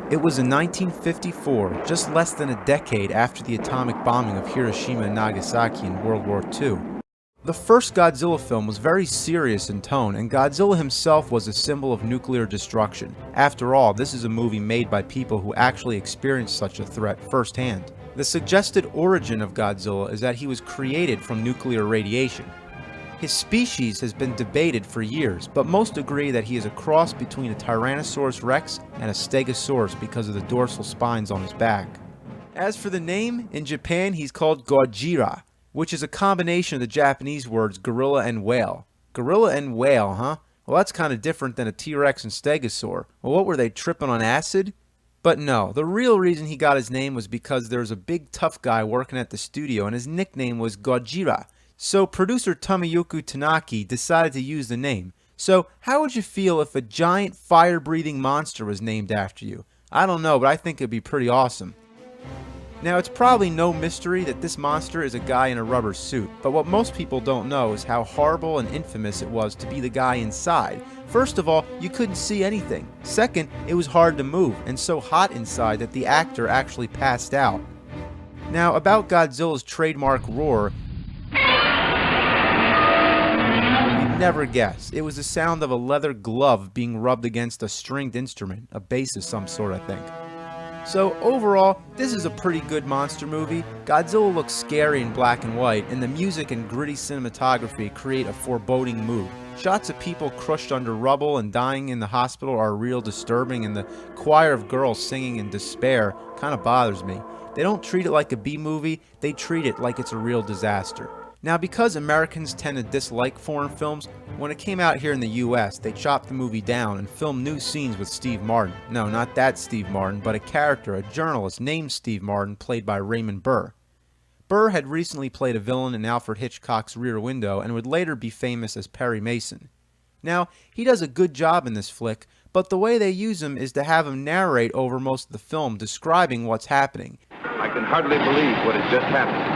It was in 1954, just less than a decade after the atomic bombing of Hiroshima and Nagasaki in World War II. The first Godzilla film was very serious in tone, and Godzilla himself was a symbol of nuclear destruction. After all, this is a movie made by people who actually experienced such a threat firsthand. The suggested origin of Godzilla is that he was created from nuclear radiation. His species has been debated for years, but most agree that he is a cross between a Tyrannosaurus rex and a Stegosaurus because of the dorsal spines on his back. As for the name, in Japan he's called Gojira, which is a combination of the Japanese words gorilla and whale. Gorilla and whale, huh? Well, that's kind of different than a T-Rex and Stegosaur. Well, what were they, tripping on acid? But no, the real reason he got his name was because there was a big tough guy working at the studio and his nickname was Gojira. So producer Tomoyuki Tanaki decided to use the name. So how would you feel if a giant fire-breathing monster was named after you? I don't know, but I think it'd be pretty awesome. Now, it's probably no mystery that this monster is a guy in a rubber suit, but what most people don't know is how horrible and infamous it was to be the guy inside. First of all, you couldn't see anything. Second, it was hard to move, and so hot inside that the actor actually passed out. Now, about Godzilla's trademark roar, you'd never guess. It was the sound of a leather glove being rubbed against a stringed instrument, a bass of some sort, I think. So overall, this is a pretty good monster movie. Godzilla looks scary in black and white, and the music and gritty cinematography create a foreboding mood. Shots of people crushed under rubble and dying in the hospital are real disturbing, and the choir of girls singing in despair kind of bothers me. They don't treat it like a B-movie, they treat it like it's a real disaster. Now, because Americans tend to dislike foreign films, when it came out here in the US, they chopped the movie down and filmed new scenes with Steve Martin. No, not that Steve Martin, but a character, a journalist named Steve Martin, played by Raymond Burr. Burr had recently played a villain in Alfred Hitchcock's Rear Window and would later be famous as Perry Mason. Now, he does a good job in this flick, but the way they use him is to have him narrate over most of the film, describing what's happening. I can hardly believe what has just happened.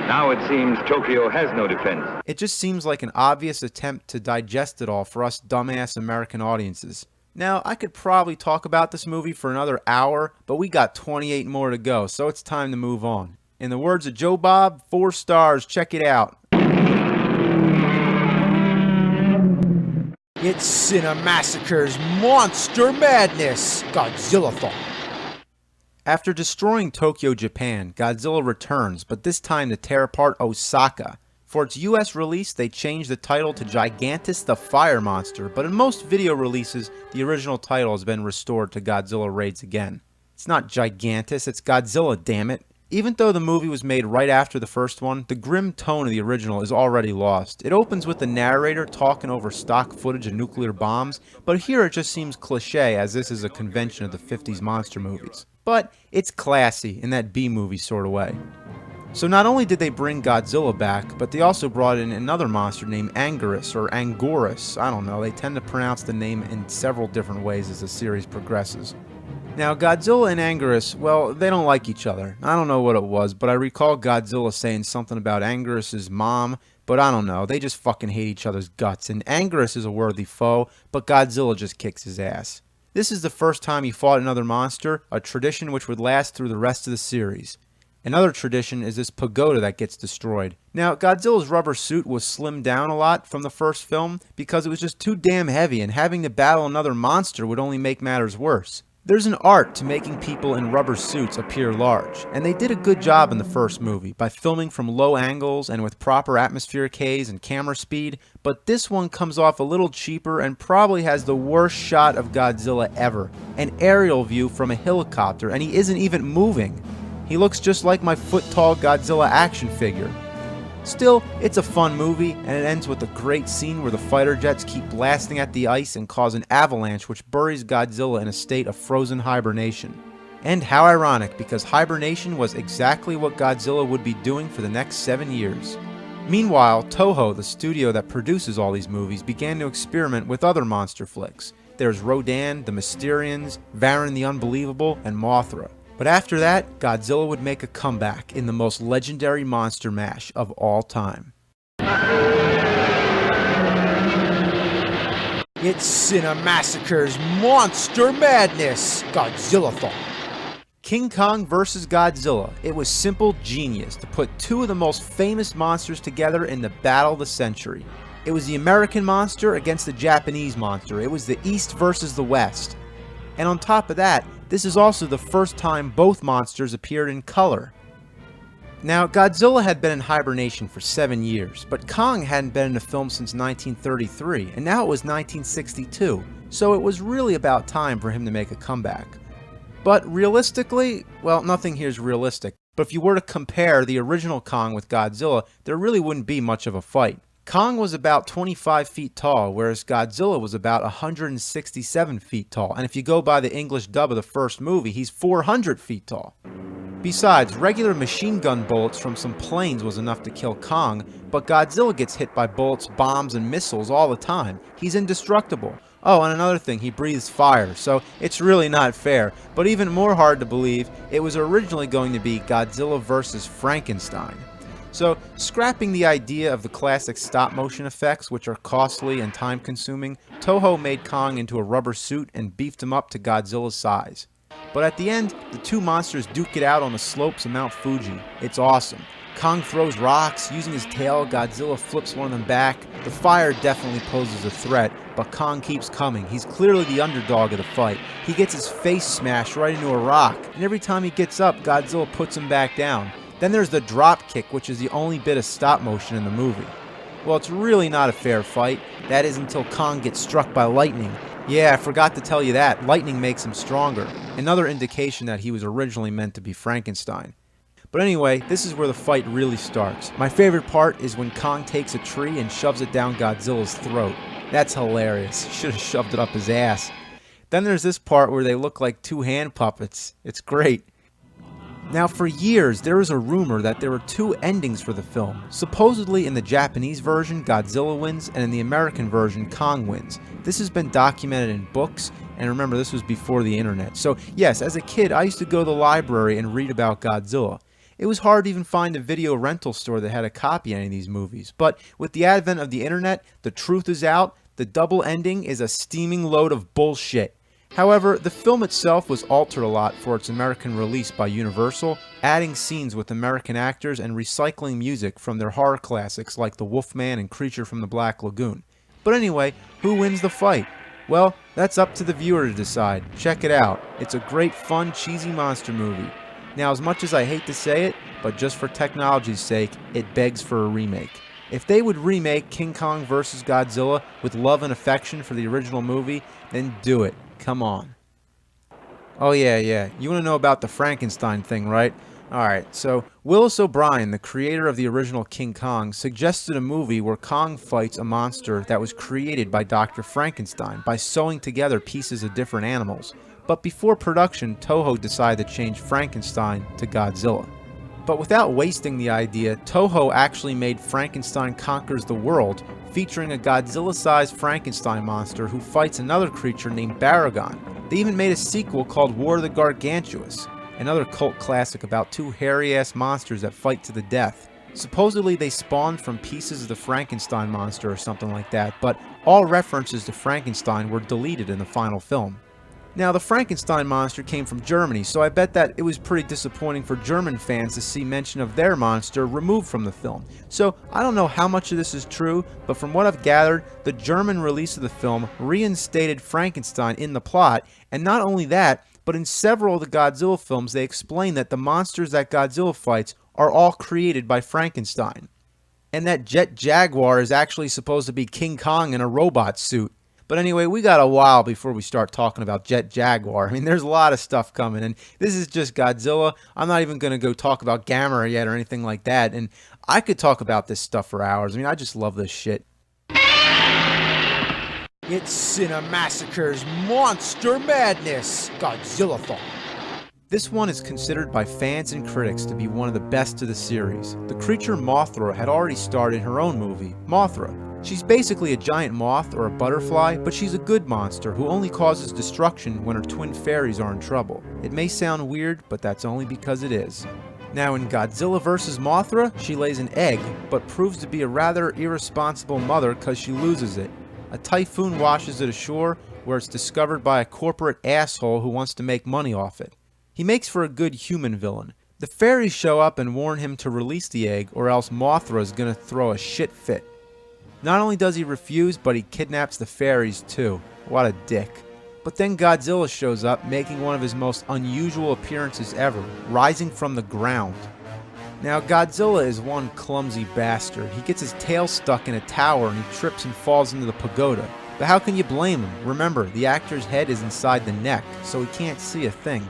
Now it seems Tokyo has no defense. It just seems like an obvious attempt to digest it all for us dumbass American audiences. Now, I could probably talk about this movie for another hour, but we got 28 more to go, so it's time to move on. In the words of Joe Bob, 4 stars, check it out. It's Cinemassacre's Monster Madness Godzilla-thon. After destroying Tokyo, Japan, Godzilla returns, but this time to tear apart Osaka. For its US release, they changed the title to Gigantus the Fire Monster, but in most video releases, the original title has been restored to Godzilla Raids Again. It's not Gigantus, it's Godzilla, damn it. Even though the movie was made right after the first one, the grim tone of the original is already lost. It opens with the narrator talking over stock footage of nuclear bombs, but here it just seems cliche as this is a convention of the 50s monster movies. But it's classy in that B-movie sort of way. So not only did they bring Godzilla back, but they also brought in another monster named Anguirus or Anguirus. I don't know, they tend to pronounce the name in several different ways as the series progresses. Now, Godzilla and Anguirus, well, they don't like each other. I don't know what it was, but I recall Godzilla saying something about Anguirus' mom, but I don't know, they just fucking hate each other's guts, and Anguirus is a worthy foe, but Godzilla just kicks his ass. This is the first time he fought another monster, a tradition which would last through the rest of the series. Another tradition is this pagoda that gets destroyed. Now, Godzilla's rubber suit was slimmed down a lot from the first film because it was just too damn heavy, and having to battle another monster would only make matters worse. There's an art to making people in rubber suits appear large, and they did a good job in the first movie by filming from low angles and with proper atmospheric haze and camera speed, but this one comes off a little cheaper and probably has the worst shot of Godzilla ever. An aerial view from a helicopter, and he isn't even moving. He looks just like my foot-tall Godzilla action figure. Still, it's a fun movie, and it ends with a great scene where the fighter jets keep blasting at the ice and cause an avalanche which buries Godzilla in a state of frozen hibernation. And how ironic, because hibernation was exactly what Godzilla would be doing for the next 7 years. Meanwhile, Toho, the studio that produces all these movies, began to experiment with other monster flicks. There's Rodan, the Mysterians, Varan the Unbelievable, and Mothra. But after that, Godzilla would make a comeback in the most legendary monster mash of all time. It's Cinemassacre's Monster Madness Godzillathon. King Kong vs. Godzilla. It was simple genius to put two of the most famous monsters together in the battle of the century. It was the American monster against the Japanese monster. It was the East versus the West. And on top of that, this is also the first time both monsters appeared in color. Now, Godzilla had been in hibernation for 7 years, but Kong hadn't been in a film since 1933, and now it was 1962, so it was really about time for him to make a comeback. But realistically, well, nothing here is realistic, but if you were to compare the original Kong with Godzilla, there really wouldn't be much of a fight. Kong was about 25 feet tall, whereas Godzilla was about 167 feet tall, and if you go by the English dub of the first movie, he's 400 feet tall. Besides, regular machine gun bullets from some planes was enough to kill Kong, but Godzilla gets hit by bullets, bombs, and missiles all the time. He's indestructible. Oh, and another thing, he breathes fire, so it's really not fair. But even more hard to believe, it was originally going to be Godzilla vs. Frankenstein. So, scrapping the idea of the classic stop-motion effects, which are costly and time-consuming, Toho made Kong into a rubber suit and beefed him up to Godzilla's size. But at the end, the two monsters duke it out on the slopes of Mount Fuji. It's awesome. Kong throws rocks, using his tail, Godzilla flips one of them back. The fire definitely poses a threat, but Kong keeps coming. He's clearly the underdog of the fight. He gets his face smashed right into a rock, and every time he gets up, Godzilla puts him back down. Then there's the drop kick, which is the only bit of stop motion in the movie. Well, it's really not a fair fight. That is until Kong gets struck by lightning. Yeah, I forgot to tell you that. Lightning makes him stronger. Another indication that he was originally meant to be Frankenstein. But anyway, this is where the fight really starts. My favorite part is when Kong takes a tree and shoves it down Godzilla's throat. That's hilarious. He should have shoved it up his ass. Then there's this part where they look like two hand puppets. It's great. Now, for years, there was a rumor that there were two endings for the film. Supposedly, in the Japanese version, Godzilla wins, and in the American version, Kong wins. This has been documented in books, and remember, this was before the internet. So, yes, as a kid, I used to go to the library and read about Godzilla. It was hard to even find a video rental store that had a copy of any of these movies. But with the advent of the internet, the truth is out. The double ending is a steaming load of bullshit. However, the film itself was altered a lot for its American release by Universal, adding scenes with American actors and recycling music from their horror classics like The Wolfman and Creature from the Black Lagoon. But anyway, who wins the fight? Well, that's up to the viewer to decide. Check it out. It's a great, fun, cheesy monster movie. Now, as much as I hate to say it, but just for technology's sake, it begs for a remake. If they would remake King Kong vs. Godzilla with love and affection for the original movie, then do it. Come on. Oh yeah. You want to know about the Frankenstein thing, right? Alright, so Willis O'Brien, the creator of the original King Kong, suggested a movie where Kong fights a monster that was created by Dr. Frankenstein by sewing together pieces of different animals. But before production, Toho decided to change Frankenstein to Godzilla. But without wasting the idea, Toho actually made Frankenstein Conquers the World, featuring a Godzilla-sized Frankenstein monster who fights another creature named Baragon. They even made a sequel called War of the Gargantuous, another cult classic about two hairy-ass monsters that fight to the death. Supposedly they spawned from pieces of the Frankenstein monster or something like that, but all references to Frankenstein were deleted in the final film. Now, the Frankenstein monster came from Germany, so I bet that it was pretty disappointing for German fans to see mention of their monster removed from the film. So, I don't know how much of this is true, but from what I've gathered, the German release of the film reinstated Frankenstein in the plot, and not only that, but in several of the Godzilla films they explain that the monsters that Godzilla fights are all created by Frankenstein. And that Jet Jaguar is actually supposed to be King Kong in a robot suit. But anyway, we got a while before we start talking about Jet Jaguar. I mean, there's a lot of stuff coming, and this is just Godzilla. I'm not even going to go talk about Gamera yet or anything like that, and I could talk about this stuff for hours. I mean, I just love this shit. It's Cinemassacre's Monster Madness Godzillathon. This one is considered by fans and critics to be one of the best of the series. The creature Mothra had already starred in her own movie, Mothra. She's basically a giant moth or a butterfly, but she's a good monster who only causes destruction when her twin fairies are in trouble. It may sound weird, but that's only because it is. Now in Godzilla vs. Mothra, she lays an egg, but proves to be a rather irresponsible mother because she loses it. A typhoon washes it ashore, where it's discovered by a corporate asshole who wants to make money off it. He makes for a good human villain. The fairies show up and warn him to release the egg, or else Mothra is gonna throw a shit fit. Not only does he refuse, but he kidnaps the fairies too. What a dick. But then Godzilla shows up, making one of his most unusual appearances ever, rising from the ground. Now, Godzilla is one clumsy bastard. He gets his tail stuck in a tower and he trips and falls into the pagoda. But how can you blame him? Remember, the actor's head is inside the neck, so he can't see a thing.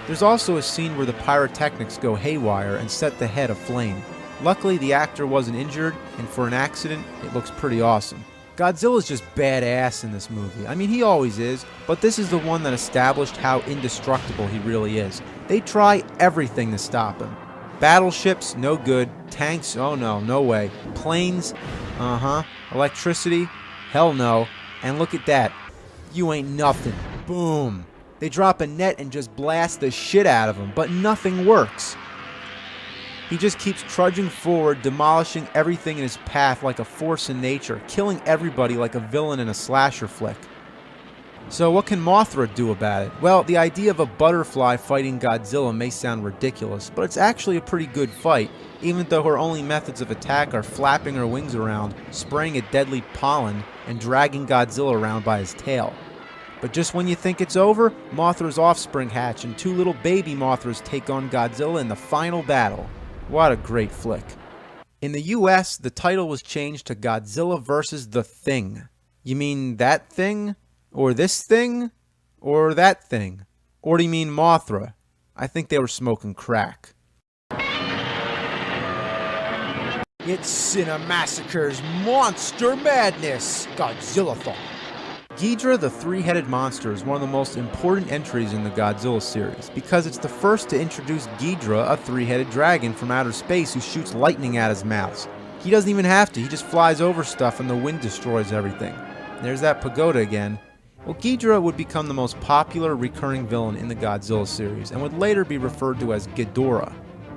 There's also a scene where the pyrotechnics go haywire and set the head aflame. Luckily, the actor wasn't injured, and for an accident, it looks pretty awesome. Godzilla's just badass in this movie. I mean, he always is, but this is the one that established how indestructible he really is. They try everything to stop him. Battleships, no good. Tanks, oh no, no way. Planes, Electricity, hell no. And look at that. You ain't nothing. Boom. They drop a net and just blast the shit out of him, but nothing works. He just keeps trudging forward, demolishing everything in his path like a force in nature, killing everybody like a villain in a slasher flick. So what can Mothra do about it? Well, the idea of a butterfly fighting Godzilla may sound ridiculous, but it's actually a pretty good fight, even though her only methods of attack are flapping her wings around, spraying a deadly pollen, and dragging Godzilla around by his tail. But just when you think it's over, Mothra's offspring hatch and two little baby Mothras take on Godzilla in the final battle. What a great flick. In the US, the title was changed to Godzilla vs. The Thing. You mean that thing? Or this thing? Or that thing? Or do you mean Mothra? I think they were smoking crack. It's Cinemassacre's Monster Madness, Godzillathon. Ghidra the three-headed monster is one of the most important entries in the Godzilla series, because it's the first to introduce Ghidra, a three-headed dragon from outer space who shoots lightning at his mouth. He doesn't even have to, he just flies over stuff and the wind destroys everything. There's that pagoda again. Well, Ghidra would become the most popular recurring villain in the Godzilla series, and would later be referred to as Ghidorah.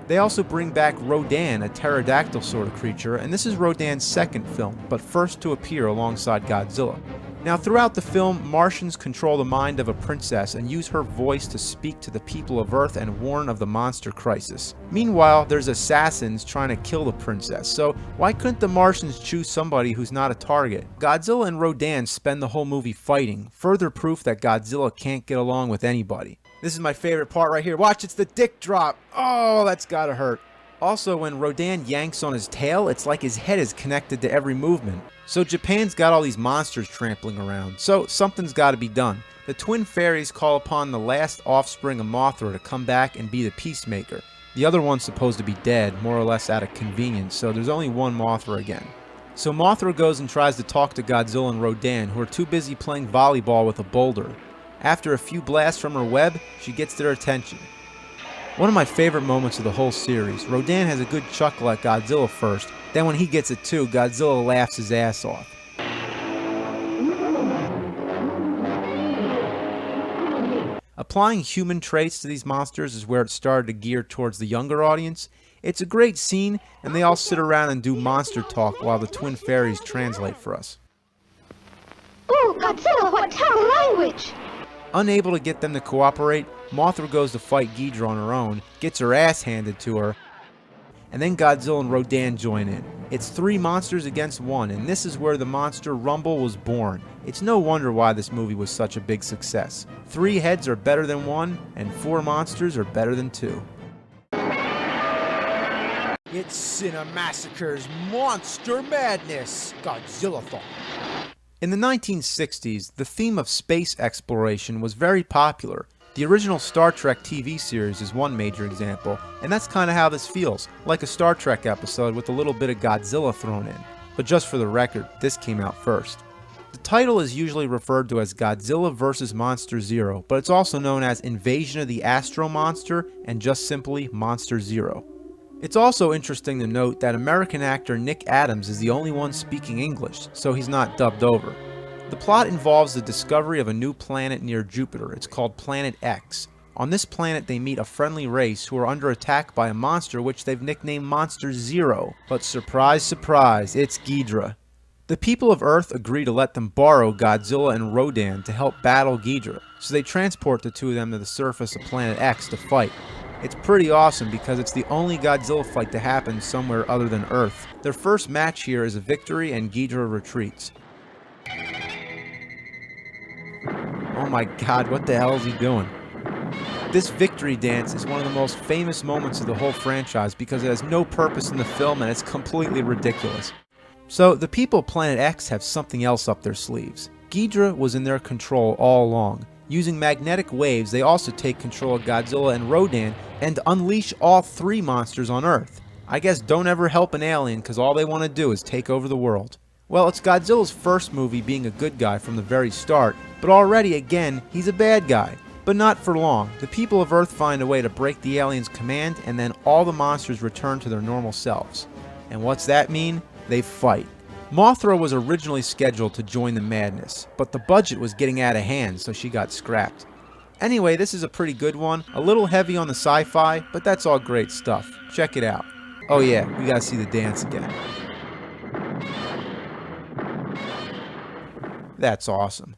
They also bring back Rodan, a pterodactyl sort of creature, and this is Rodan's second film, but first to appear alongside Godzilla. Now, throughout the film, Martians control the mind of a princess and use her voice to speak to the people of Earth and warn of the monster crisis. Meanwhile, there's assassins trying to kill the princess, so why couldn't the Martians choose somebody who's not a target? Godzilla and Rodan spend the whole movie fighting, further proof that Godzilla can't get along with anybody. This is my favorite part right here. Watch, it's the dick drop. Oh, that's gotta hurt. Also, when Rodan yanks on his tail, it's like his head is connected to every movement. So Japan's got all these monsters trampling around, so something's gotta be done. The twin fairies call upon the last offspring of Mothra to come back and be the peacemaker. The other one's supposed to be dead, more or less out of convenience, so there's only one Mothra again. So Mothra goes and tries to talk to Godzilla and Rodan, who are too busy playing volleyball with a boulder. After a few blasts from her web, she gets their attention. One of my favorite moments of the whole series, Rodan has a good chuckle at Godzilla first, then when he gets it too, Godzilla laughs his ass off. Applying human traits to these monsters is where it started to gear towards the younger audience. It's a great scene, and they all sit around and do monster talk while the twin fairies translate for us. Oh, Godzilla, what terrible language! Unable to get them to cooperate, Mothra goes to fight Ghidra on her own, gets her ass handed to her, and then Godzilla and Rodan join in. It's 3 monsters against 1, and this is where the monster Rumble was born. It's no wonder why this movie was such a big success. 3 heads are better than 1, and 4 monsters are better than 2. It's Cinemassacre's Monster Madness, Godzillathon. In the 1960s, the theme of space exploration was very popular. The original Star Trek TV series is one major example, and that's kind of how this feels, like a Star Trek episode with a little bit of Godzilla thrown in. But just for the record, this came out first. The title is usually referred to as Godzilla vs. Monster Zero, but it's also known as Invasion of the Astro Monster and just simply Monster Zero. It's also interesting to note that American actor Nick Adams is the only one speaking English, so he's not dubbed over. The plot involves the discovery of a new planet near Jupiter. It's called Planet X. On this planet they meet a friendly race who are under attack by a monster which they've nicknamed Monster Zero. But surprise, surprise, it's Ghidra. The people of Earth agree to let them borrow Godzilla and Rodan to help battle Ghidorah, so they transport the two of them to the surface of Planet X to fight. It's pretty awesome because it's the only Godzilla fight to happen somewhere other than Earth. Their first match here is a victory and Ghidorah retreats. Oh my god, what the hell is he doing? This victory dance is one of the most famous moments of the whole franchise because it has no purpose in the film and it's completely ridiculous. So the people of Planet X have something else up their sleeves. Ghidorah was in their control all along. Using magnetic waves, they also take control of Godzilla and Rodan and unleash all three monsters on Earth. I guess don't ever help an alien because all they want to do is take over the world. Well, it's Godzilla's first movie being a good guy from the very start, but already again, he's a bad guy. But not for long. The people of Earth find a way to break the aliens' command and then all the monsters return to their normal selves. And what's that mean? They fight. Mothra was originally scheduled to join the madness, but the budget was getting out of hand, so she got scrapped. Anyway, this is a pretty good one, a little heavy on the sci-fi, but that's all great stuff. Check it out. Oh yeah, we gotta see the dance again. That's awesome.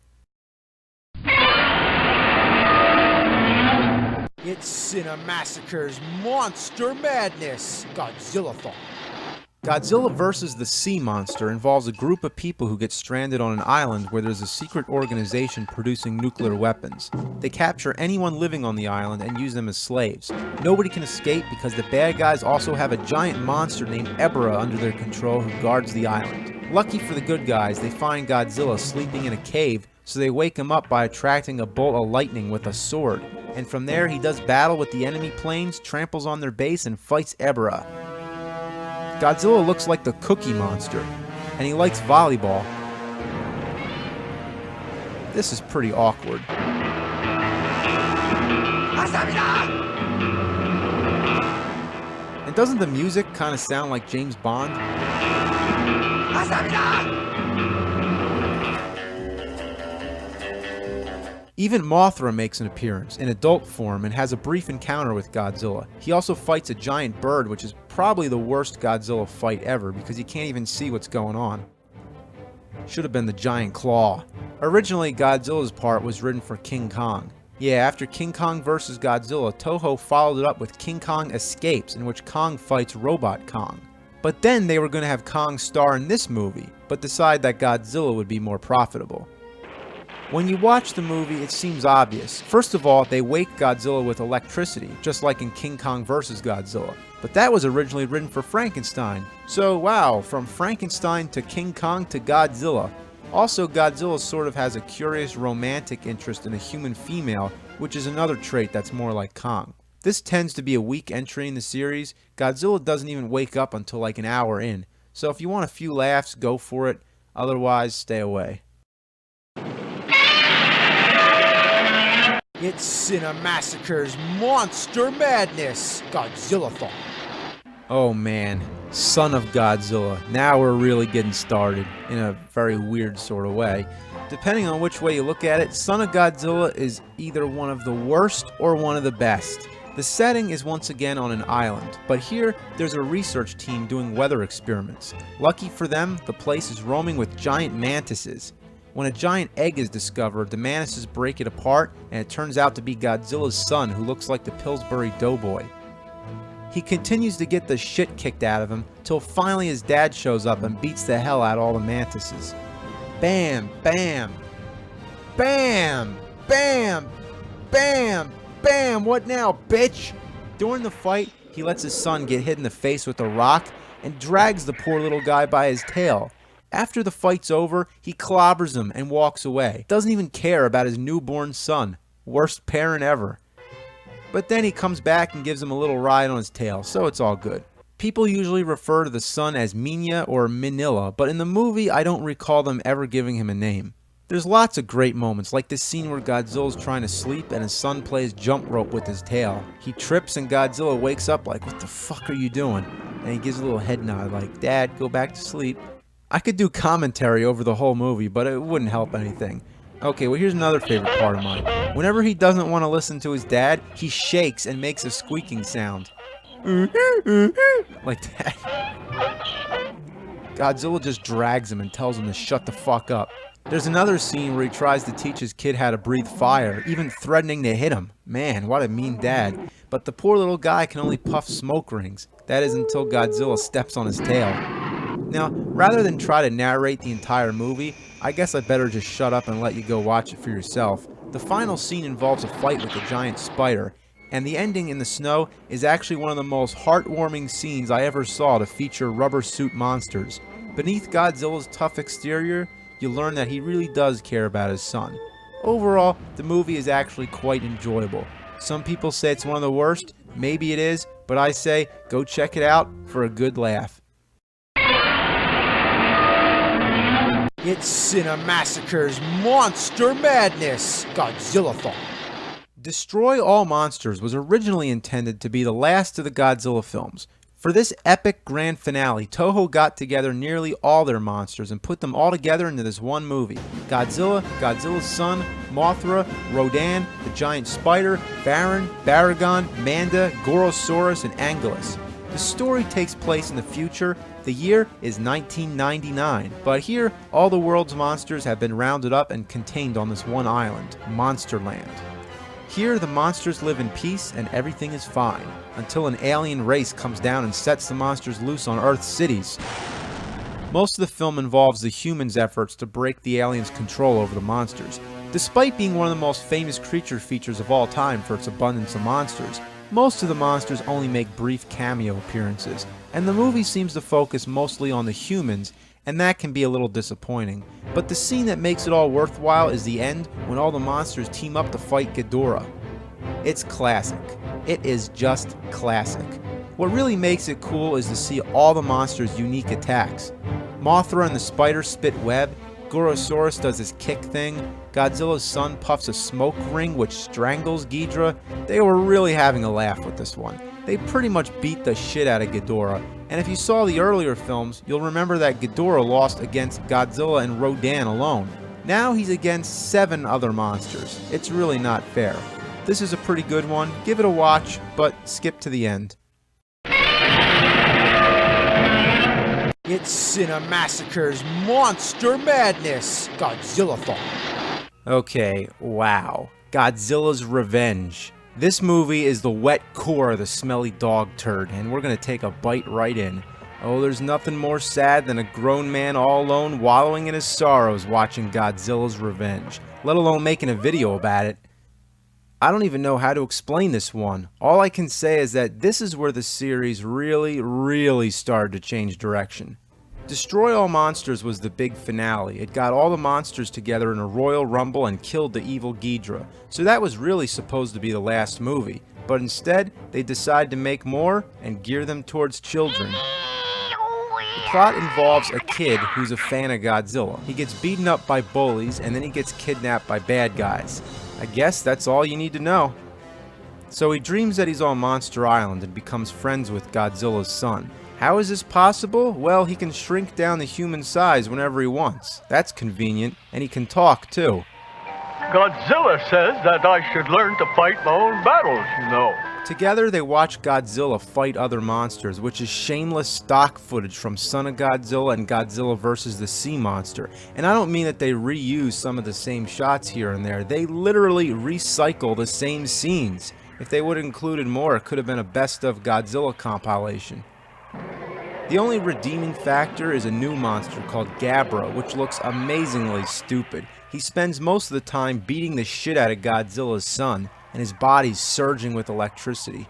It's Cinemassacre's Monster Madness, Godzilla-thon. Godzilla vs. the Sea Monster involves a group of people who get stranded on an island where there's a secret organization producing nuclear weapons. They capture anyone living on the island and use them as slaves. Nobody can escape because the bad guys also have a giant monster named Ebra under their control who guards the island. Lucky for the good guys, they find Godzilla sleeping in a cave, so they wake him up by attracting a bolt of lightning with a sword. And from there he does battle with the enemy planes, tramples on their base, and fights Ebra. Godzilla looks like the Cookie Monster, and he likes volleyball. This is pretty awkward. And doesn't the music kind of sound like James Bond? Even Mothra makes an appearance in adult form and has a brief encounter with Godzilla. He also fights a giant bird, which is probably the worst Godzilla fight ever because you can't even see what's going on. Should have been the giant claw. Originally, Godzilla's part was written for King Kong. Yeah, after King Kong vs. Godzilla, Toho followed it up with King Kong Escapes, in which Kong fights Robot Kong. But then they were going to have Kong star in this movie, but decided that Godzilla would be more profitable. When you watch the movie, it seems obvious. First of all, they wake Godzilla with electricity, just like in King Kong vs. Godzilla. But that was originally written for Frankenstein. So wow, from Frankenstein to King Kong to Godzilla. Also, Godzilla sort of has a curious romantic interest in a human female, which is another trait that's more like Kong. This tends to be a weak entry in the series. Godzilla doesn't even wake up until like an hour in. So if you want a few laughs, go for it. Otherwise, stay away. It's Cinemassacre's Monster Madness, Godzilla-thon. Oh man, Son of Godzilla. Now we're really getting started, in a very weird sort of way. Depending on which way you look at it, Son of Godzilla is either one of the worst or one of the best. The setting is once again on an island, but here there's a research team doing weather experiments. Lucky for them, the place is roaming with giant mantises. When a giant egg is discovered, the mantises break it apart, and it turns out to be Godzilla's son, who looks like the Pillsbury Doughboy. He continues to get the shit kicked out of him, till finally his dad shows up and beats the hell out of all the mantises. Bam, bam, bam, bam, bam, bam, what now, bitch? During the fight, he lets his son get hit in the face with a rock, and drags the poor little guy by his tail. After the fight's over, he clobbers him and walks away. Doesn't even care about his newborn son. Worst parent ever. But then he comes back and gives him a little ride on his tail, so it's all good. People usually refer to the son as Minya or Minilla, but in the movie I don't recall them ever giving him a name. There's lots of great moments, like this scene where Godzilla's trying to sleep and his son plays jump rope with his tail. He trips and Godzilla wakes up like, "What the fuck are you doing?" And he gives a little head nod like, "Dad, go back to sleep." I could do commentary over the whole movie, but it wouldn't help anything. Okay, well here's another favorite part of mine. Whenever he doesn't want to listen to his dad, he shakes and makes a squeaking sound. Like that. Godzilla just drags him and tells him to shut the fuck up. There's another scene where he tries to teach his kid how to breathe fire, even threatening to hit him. Man, what a mean dad. But the poor little guy can only puff smoke rings. That is until Godzilla steps on his tail. Now, rather than try to narrate the entire movie, I guess I better just shut up and let you go watch it for yourself. The final scene involves a fight with a giant spider, and the ending in the snow is actually one of the most heartwarming scenes I ever saw to feature rubber suit monsters. Beneath Godzilla's tough exterior, you learn that he really does care about his son. Overall, the movie is actually quite enjoyable. Some people say it's one of the worst, maybe it is, but I say go check it out for a good laugh. It's Cinemassacre's Monster Madness, Godzillathon. Destroy All Monsters was originally intended to be the last of the Godzilla films. For this epic grand finale, Toho got together nearly all their monsters and put them all together into this one movie. Godzilla, Godzilla's son, Mothra, Rodan, the giant spider, Baron, Baragon, Manda, Gorosaurus, and Anguillus. The story takes place in the future. The year is 1999, but here all the world's monsters have been rounded up and contained on this one island, Monsterland. Here, the monsters live in peace and everything is fine, until an alien race comes down and sets the monsters loose on Earth's cities. Most of the film involves the humans' efforts to break the aliens' control over the monsters. Despite being one of the most famous creature features of all time for its abundance of monsters, most of the monsters only make brief cameo appearances, and the movie seems to focus mostly on the humans, and that can be a little disappointing. But the scene that makes it all worthwhile is the end, when all the monsters team up to fight Ghidorah. It's classic. It is just classic. What really makes it cool is to see all the monsters' unique attacks. Mothra and the spider spit web, Gorosaurus does his kick thing, Godzilla's son puffs a smoke ring which strangles Ghidorah. They were really having a laugh with this one. They pretty much beat the shit out of Ghidorah, and if you saw the earlier films, you'll remember that Ghidorah lost against Godzilla and Rodan alone. Now he's against 7 other monsters. It's really not fair. This is a pretty good one. Give it a watch, but skip to the end. It's Cinemassacre's Monster Madness, Godzillathon. Okay, wow. Godzilla's Revenge. This movie is the wet core of the smelly dog turd, and we're gonna take a bite right in. Oh, there's nothing more sad than a grown man all alone wallowing in his sorrows watching Godzilla's Revenge, let alone making a video about it. I don't even know how to explain this one. All I can say is that this is where the series really started to change direction. Destroy All Monsters was the big finale. It got all the monsters together in a royal rumble and killed the evil Ghidorah. So that was really supposed to be the last movie. But instead, they decided to make more and gear them towards children. The plot involves a kid who's a fan of Godzilla. He gets beaten up by bullies and then he gets kidnapped by bad guys. I guess that's all you need to know. So he dreams that he's on Monster Island and becomes friends with Godzilla's son. How is this possible? Well, he can shrink down the human size whenever he wants. That's convenient, and he can talk too. Godzilla says that I should learn to fight my own battles, you know. Together, they watch Godzilla fight other monsters, which is shameless stock footage from Son of Godzilla and Godzilla vs. the Sea Monster. And I don't mean that they reuse some of the same shots here and there. They literally recycle the same scenes. If they would have included more, it could have been a best of Godzilla compilation. The only redeeming factor is a new monster called Gabra, which looks amazingly stupid. He spends most of the time beating the shit out of Godzilla's son, and his body's surging with electricity.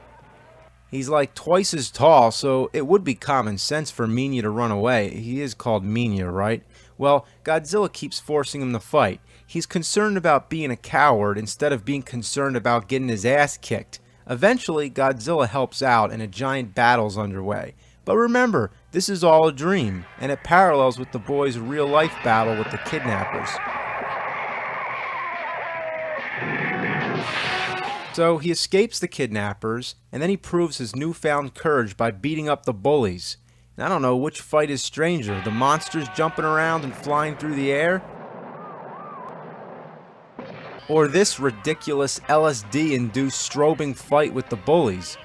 He's like twice as tall, so it would be common sense for Minya to run away. He is called Minya, right? Well, Godzilla keeps forcing him to fight. He's concerned about being a coward instead of being concerned about getting his ass kicked. Eventually, Godzilla helps out and a giant battle's underway. But remember, this is all a dream, and it parallels with the boy's real-life battle with the kidnappers. So he escapes the kidnappers, and then he proves his newfound courage by beating up the bullies. And I don't know which fight is stranger, the monsters jumping around and flying through the air, or this ridiculous LSD-induced strobing fight with the bullies.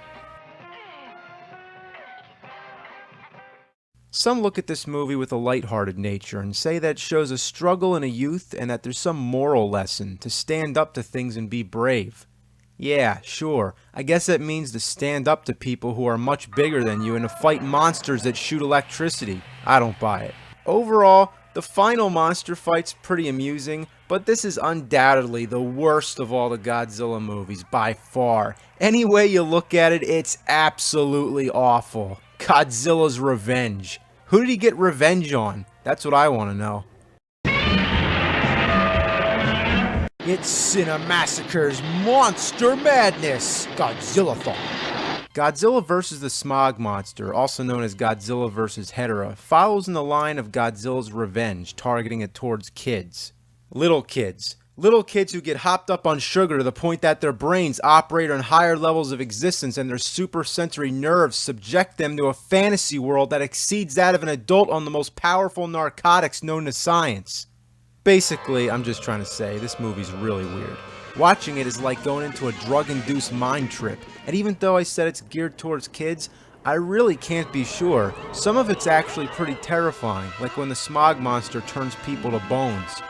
Some look at this movie with a lighthearted nature and say that it shows a struggle in a youth and that there's some moral lesson to stand up to things and be brave. Yeah, sure, I guess that means to stand up to people who are much bigger than you and to fight monsters that shoot electricity. I don't buy it. Overall, the final monster fight's pretty amusing, but this is undoubtedly the worst of all the Godzilla movies, by far. Any way you look at it, it's absolutely awful. Godzilla's revenge. Who did he get revenge on? That's what I want to know. It's Cinemassacre's Monster Madness, Godzilla-thon. Godzilla vs. the Smog Monster, also known as Godzilla vs. Hedorah, follows in the line of Godzilla's revenge, targeting it towards kids. Little kids. Little kids who get hopped up on sugar to the point that their brains operate on higher levels of existence and their supersensory nerves subject them to a fantasy world that exceeds that of an adult on the most powerful narcotics known to science. Basically, I'm just trying to say, this movie's really weird. Watching it is like going into a drug-induced mind trip, and even though I said it's geared towards kids, I really can't be sure. Some of it's actually pretty terrifying, like when the smog monster turns people to bones.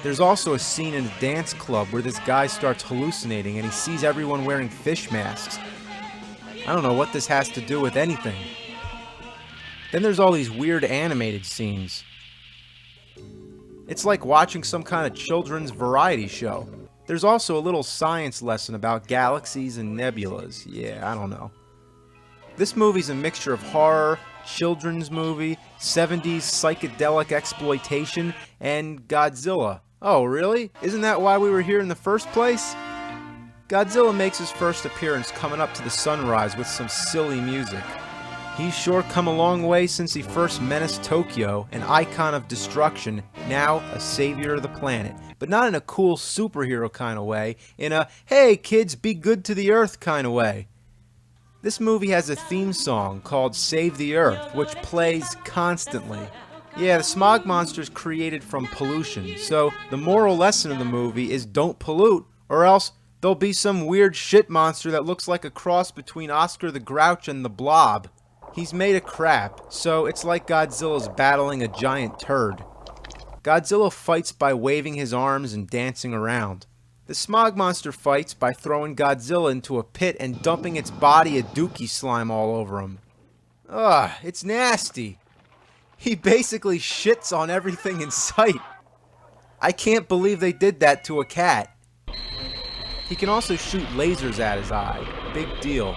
There's also a scene in a dance club where this guy starts hallucinating and he sees everyone wearing fish masks. I don't know what this has to do with anything. Then there's all these weird animated scenes. It's like watching some kind of children's variety show. There's also a little science lesson about galaxies and nebulas. Yeah, I don't know. This movie's a mixture of horror, children's movie, 70s psychedelic exploitation, and Godzilla. Oh, really? Isn't that why we were here in the first place? Godzilla makes his first appearance coming up to the sunrise with some silly music. He's sure come a long way since he first menaced Tokyo, an icon of destruction, now a savior of the planet. But not in a cool superhero kind of way, in a, hey kids, be good to the earth kind of way. This movie has a theme song called Save the Earth, which plays constantly. Yeah, the smog monster's created from pollution, so the moral lesson of the movie is don't pollute, or else there'll be some weird shit monster that looks like a cross between Oscar the Grouch and the Blob. He's made of crap, so it's like Godzilla's battling a giant turd. Godzilla fights by waving his arms and dancing around. The smog monster fights by throwing Godzilla into a pit and dumping its body of dookie slime all over him. Ugh, it's nasty. He basically shits on everything in sight. I can't believe they did that to a cat. He can also shoot lasers at his eye. Big deal.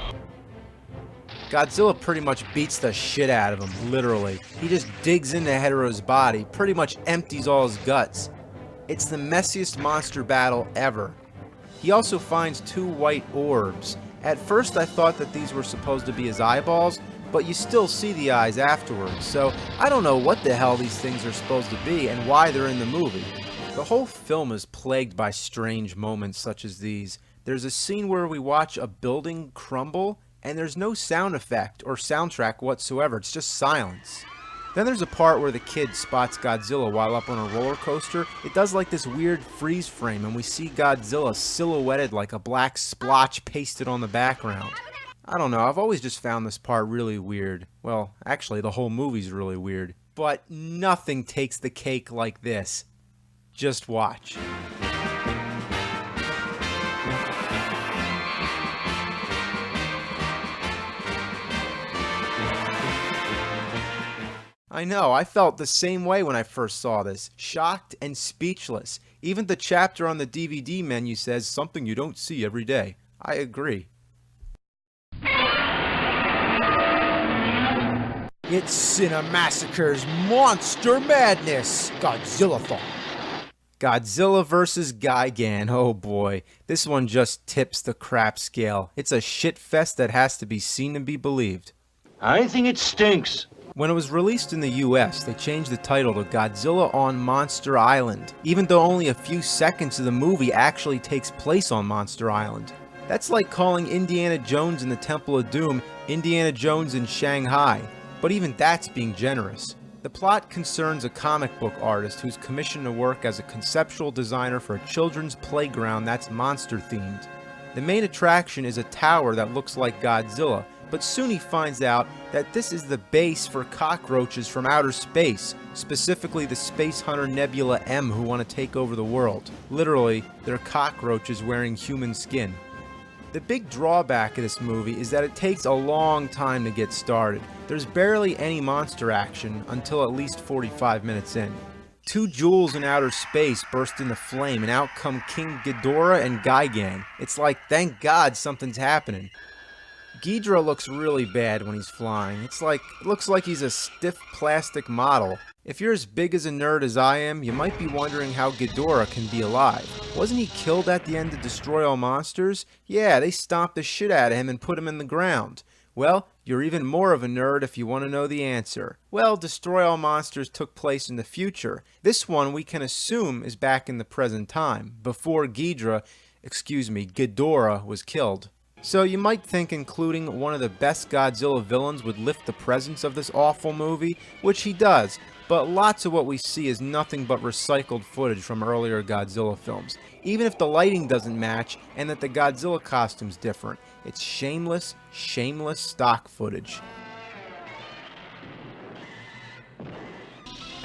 Godzilla pretty much beats the shit out of him, literally. He just digs into Hedorah's body, pretty much empties all his guts. It's the messiest monster battle ever. He also finds 2 white orbs. At first I thought that these were supposed to be his eyeballs, but you still see the eyes afterwards, so I don't know what the hell these things are supposed to be and why they're in the movie. The whole film is plagued by strange moments such as these. There's a scene where we watch a building crumble, and there's no sound effect or soundtrack whatsoever, it's just silence. Then there's a part where the kid spots Godzilla while up on a roller coaster. It does like this weird freeze frame and we see Godzilla silhouetted like a black splotch pasted on the background. I don't know, I've always just found this part really weird. Well, actually the whole movie's really weird. But nothing takes the cake like this. Just watch. I know, I felt the same way when I first saw this. Shocked and speechless. Even the chapter on the DVD menu says something you don't see every day. I agree. It's Cinemassacre's Monster Madness, Godzilla-thon. Godzilla vs. Gigan, oh boy. This one just tips the crap scale. It's a shit fest that has to be seen and be believed. I think it stinks. When it was released in the US, they changed the title to Godzilla on Monster Island, even though only a few seconds of the movie actually takes place on Monster Island. That's like calling Indiana Jones and the Temple of Doom Indiana Jones in Shanghai, but even that's being generous. The plot concerns a comic book artist who's commissioned to work as a conceptual designer for a children's playground that's monster-themed. The main attraction is a tower that looks like Godzilla, but soon he finds out that this is the base for cockroaches from outer space, specifically the Space Hunter Nebula M who want to take over the world. Literally, they're cockroaches wearing human skin. The big drawback of this movie is that it takes a long time to get started. There's barely any monster action until at least 45 minutes in. Two jewels in outer space burst into flame and out come King Ghidorah and Gigan. It's like, thank God something's happening. Ghidorah looks really bad when he's flying. It looks like he's a stiff plastic model. If you're as big as a nerd as I am, you might be wondering how Ghidorah can be alive. Wasn't he killed at the end of Destroy All Monsters? Yeah, they stomped the shit out of him and put him in the ground. Well, you're even more of a nerd if you want to know the answer. Well, Destroy All Monsters took place in the future. This one we can assume is back in the present time, before Ghidorah was killed. So you might think including one of the best Godzilla villains would lift the presence of this awful movie, which he does, but lots of what we see is nothing but recycled footage from earlier Godzilla films. Even if the lighting doesn't match and that the Godzilla costume's different, it's shameless stock footage.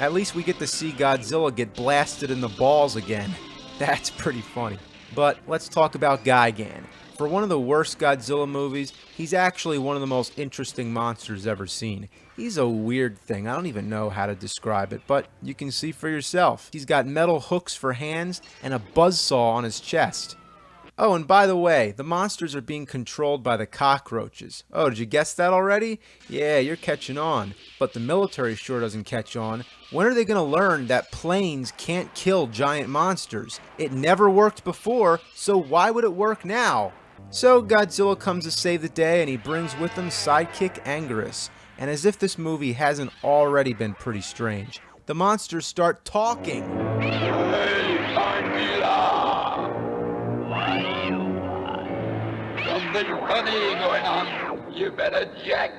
At least we get to see Godzilla get blasted in the balls again. That's pretty funny. But let's talk about Gigan. For one of the worst Godzilla movies, he's actually one of the most interesting monsters ever seen. He's a weird thing. I don't even know how to describe it, but you can see for yourself. He's got metal hooks for hands and a buzzsaw on his chest. Oh, and by the way, the monsters are being controlled by the cockroaches. Oh, did you guess that already? Yeah, you're catching on. But the military sure doesn't catch on. When are they going to learn that planes can't kill giant monsters? It never worked before, so why would it work now? So Godzilla comes to save the day and he brings with him sidekick Anguirus. And as if this movie hasn't already been pretty strange, the monsters start talking. Something funny going on. You better check.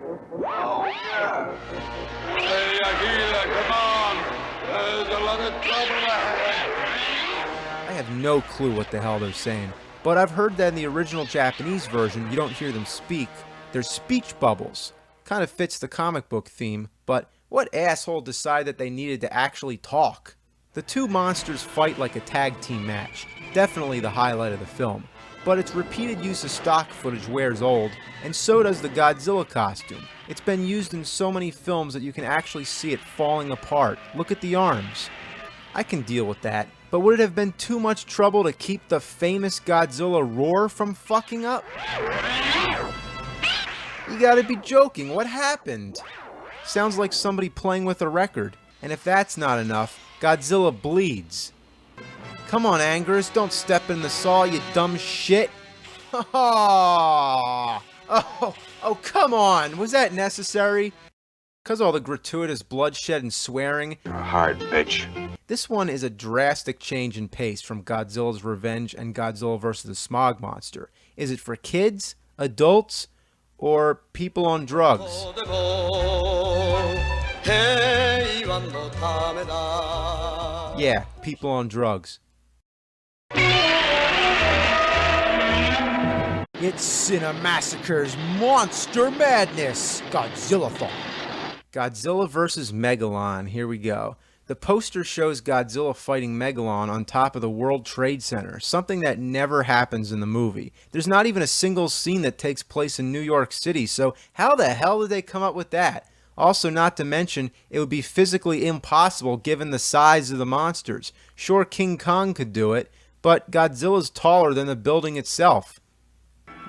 Oh, yeah. Hey, Akira, come on. There's a lot of trouble ahead. I have no clue what the hell they're saying, but I've heard that in the original Japanese version, you don't hear them speak. They're speech bubbles. Kind of fits the comic book theme, but what asshole decided that they needed to actually talk? The two monsters fight like a tag team match. Definitely the highlight of the film. But its repeated use of stock footage wears old, and so does the Godzilla costume. It's been used in so many films that you can actually see it falling apart. Look at the arms. I can deal with that, but would it have been too much trouble to keep the famous Godzilla roar from fucking up? You gotta be joking, what happened? Sounds like somebody playing with a record, and if that's not enough, Godzilla bleeds. Come on, Anguirus, don't step in the saw, you dumb shit. Oh, come on. Was that necessary? Because all the gratuitous bloodshed and swearing. You're a hard bitch. This one is a drastic change in pace from Godzilla's Revenge and Godzilla vs. the Smog Monster. Is it for kids, adults, or people on drugs? Yeah, people on drugs. It's Cinemassacre's Monster Madness, Godzillathon. Godzilla vs. Megalon, here we go. The poster shows Godzilla fighting Megalon on top of the World Trade Center, something that never happens in the movie. There's not even a single scene that takes place in New York City, so how the hell did they come up with that? Also, not to mention, it would be physically impossible given the size of the monsters. Sure, King Kong could do it, but Godzilla's taller than the building itself.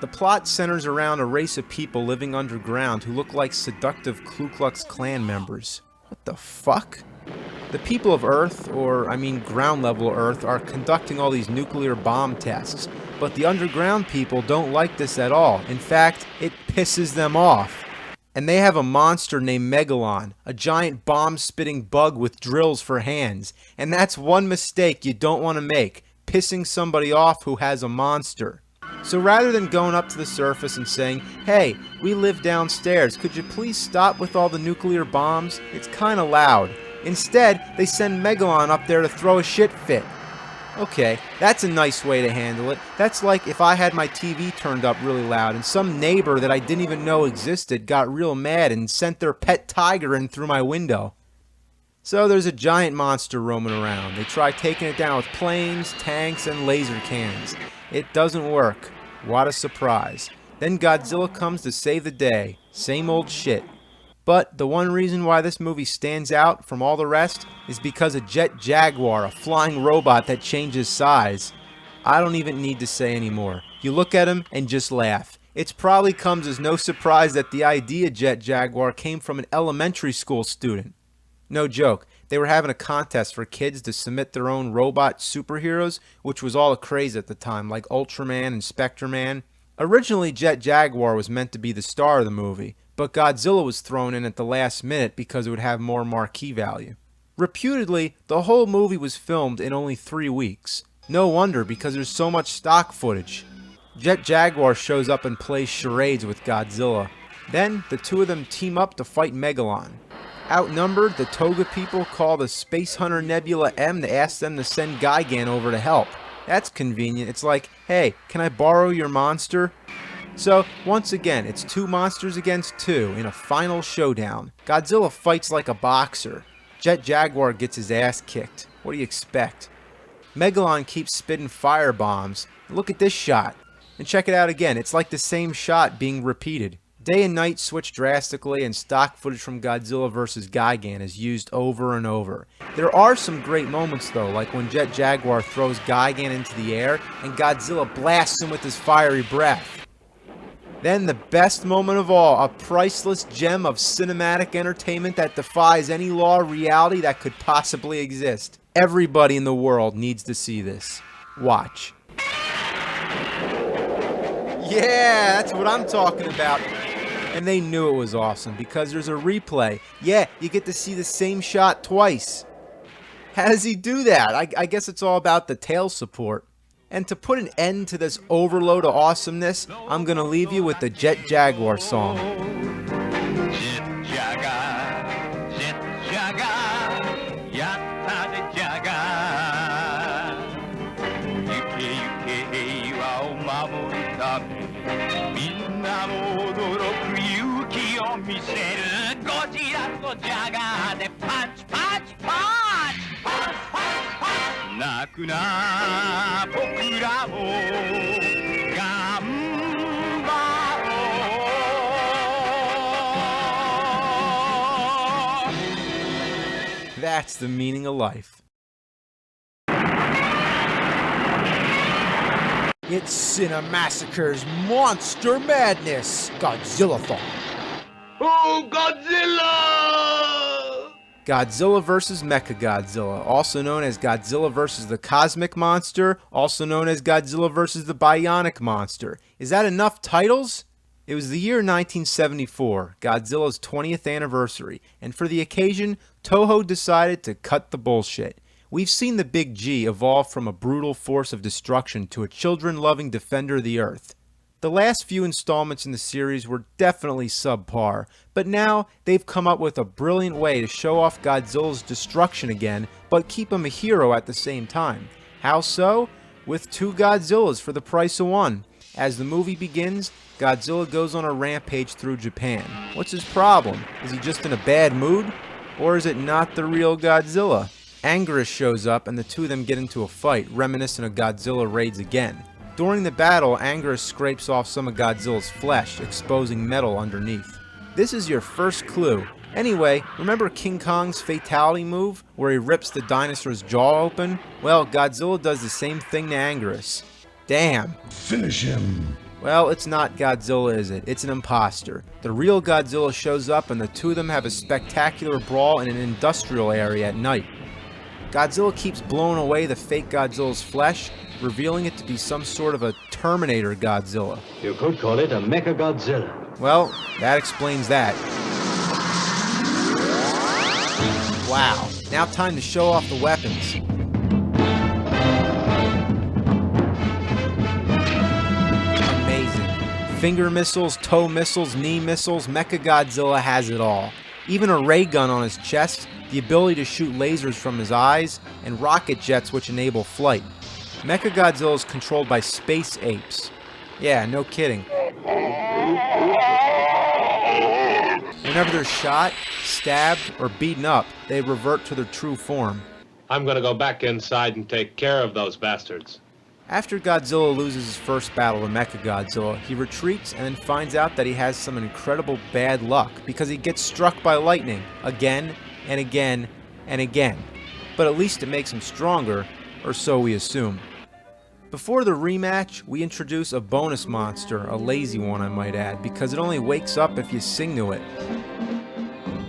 The plot centers around a race of people living underground who look like seductive Ku Klux Klan members. What the fuck? The people of Earth, or I mean ground level Earth, are conducting all these nuclear bomb tests, but the underground people don't like this at all. In fact, it pisses them off. And they have a monster named Megalon, a giant bomb-spitting bug with drills for hands. And that's one mistake you don't want to make, pissing somebody off who has a monster. So rather than going up to the surface and saying, hey, we live downstairs, could you please stop with all the nuclear bombs? It's kinda loud. Instead, they send Megalon up there to throw a shit fit. Okay, that's a nice way to handle it. That's like if I had my TV turned up really loud and some neighbor that I didn't even know existed got real mad and sent their pet tiger in through my window. So there's a giant monster roaming around. They try taking it down with planes, tanks, and laser cannons. It doesn't work. What a surprise. Then Godzilla comes to save the day. Same old shit. But the one reason why this movie stands out from all the rest is because of Jet Jaguar, a flying robot that changes size. I don't even need to say anymore. You look at him and just laugh. It probably comes as no surprise that the idea Jet Jaguar came from an elementary school student. No joke, they were having a contest for kids to submit their own robot superheroes, which was all a craze at the time, like Ultraman and Spectreman. Originally, Jet Jaguar was meant to be the star of the movie, but Godzilla was thrown in at the last minute because it would have more marquee value. Reputedly, the whole movie was filmed in only 3 weeks. No wonder, because there's so much stock footage. Jet Jaguar shows up and plays charades with Godzilla. Then, the two of them team up to fight Megalon. Outnumbered, the Toga people call the Space Hunter Nebula M to ask them to send Gigan over to help. That's convenient. It's like, hey, can I borrow your monster? So, once again, it's 2 monsters against 2 in a final showdown. Godzilla fights like a boxer. Jet Jaguar gets his ass kicked. What do you expect? Megalon keeps spitting fire bombs. Look at this shot. And check it out again. It's like the same shot being repeated. Day and night switch drastically, and stock footage from Godzilla vs. Gigan is used over and over. There are some great moments though, like when Jet Jaguar throws Gigan into the air and Godzilla blasts him with his fiery breath. Then the best moment of all, a priceless gem of cinematic entertainment that defies any law of reality that could possibly exist. Everybody in the world needs to see this. Watch. Yeah, that's what I'm talking about. And they knew it was awesome because there's a replay. Yeah, you get to see the same shot twice. How does he do that? I guess it's all about the tail support. And to put an end to this overload of awesomeness, I'm gonna leave you with the Jet Jaguar song. Jet Jaguar, Jet Jaguar, yatta de Jaguar. Yuke yuke wa o mamoru tabe, minna no odoroku yuki o miseru. Godzilla to Jaguar de punch, punch, punch, punch, punch, punch. 泣くな僕らも頑張ろう. That's the meaning of life. It's Cinemassacre's Monster Madness Godzilla-thon. Oh, Godzilla! Godzilla vs. Mechagodzilla, also known as Godzilla vs. the Cosmic Monster, also known as Godzilla vs. the Bionic Monster. Is that enough titles? It was the year 1974, Godzilla's 20th anniversary, and for the occasion, Toho decided to cut the bullshit. We've seen the Big G evolve from a brutal force of destruction to a children-loving defender of the Earth. The last few installments in the series were definitely subpar, but now they've come up with a brilliant way to show off Godzilla's destruction again, but keep him a hero at the same time. How so? With 2 Godzillas for the price of 1. As the movie begins, Godzilla goes on a rampage through Japan. What's his problem? Is he just in a bad mood? Or is it not the real Godzilla? Anguirus shows up and the two of them get into a fight, reminiscent of Godzilla raids again. During the battle, Anguirus scrapes off some of Godzilla's flesh, exposing metal underneath. This is your first clue. Anyway, remember King Kong's fatality move, where he rips the dinosaur's jaw open? Well, Godzilla does the same thing to Anguirus. Damn. Finish him. Well, it's not Godzilla, is it? It's an imposter. The real Godzilla shows up and the two of them have a spectacular brawl in an industrial area at night. Godzilla keeps blowing away the fake Godzilla's flesh, revealing it to be some sort of a Terminator Godzilla. You could call it a Mecha Godzilla. Well, that explains that. Wow, now time to show off the weapons. Amazing. Finger missiles, toe missiles, knee missiles, Mechagodzilla has it all. Even a ray gun on his chest, the ability to shoot lasers from his eyes, and rocket jets which enable flight. Mechagodzilla is controlled by space apes. Yeah, no kidding. Whenever they're shot, stabbed, or beaten up, they revert to their true form. I'm gonna go back inside and take care of those bastards. After Godzilla loses his first battle to Mechagodzilla, he retreats and then finds out that he has some incredible bad luck because he gets struck by lightning again and again and again. But at least it makes him stronger, or so we assume. Before the rematch, we introduce a bonus monster, a lazy one I might add, because it only wakes up if you sing to it.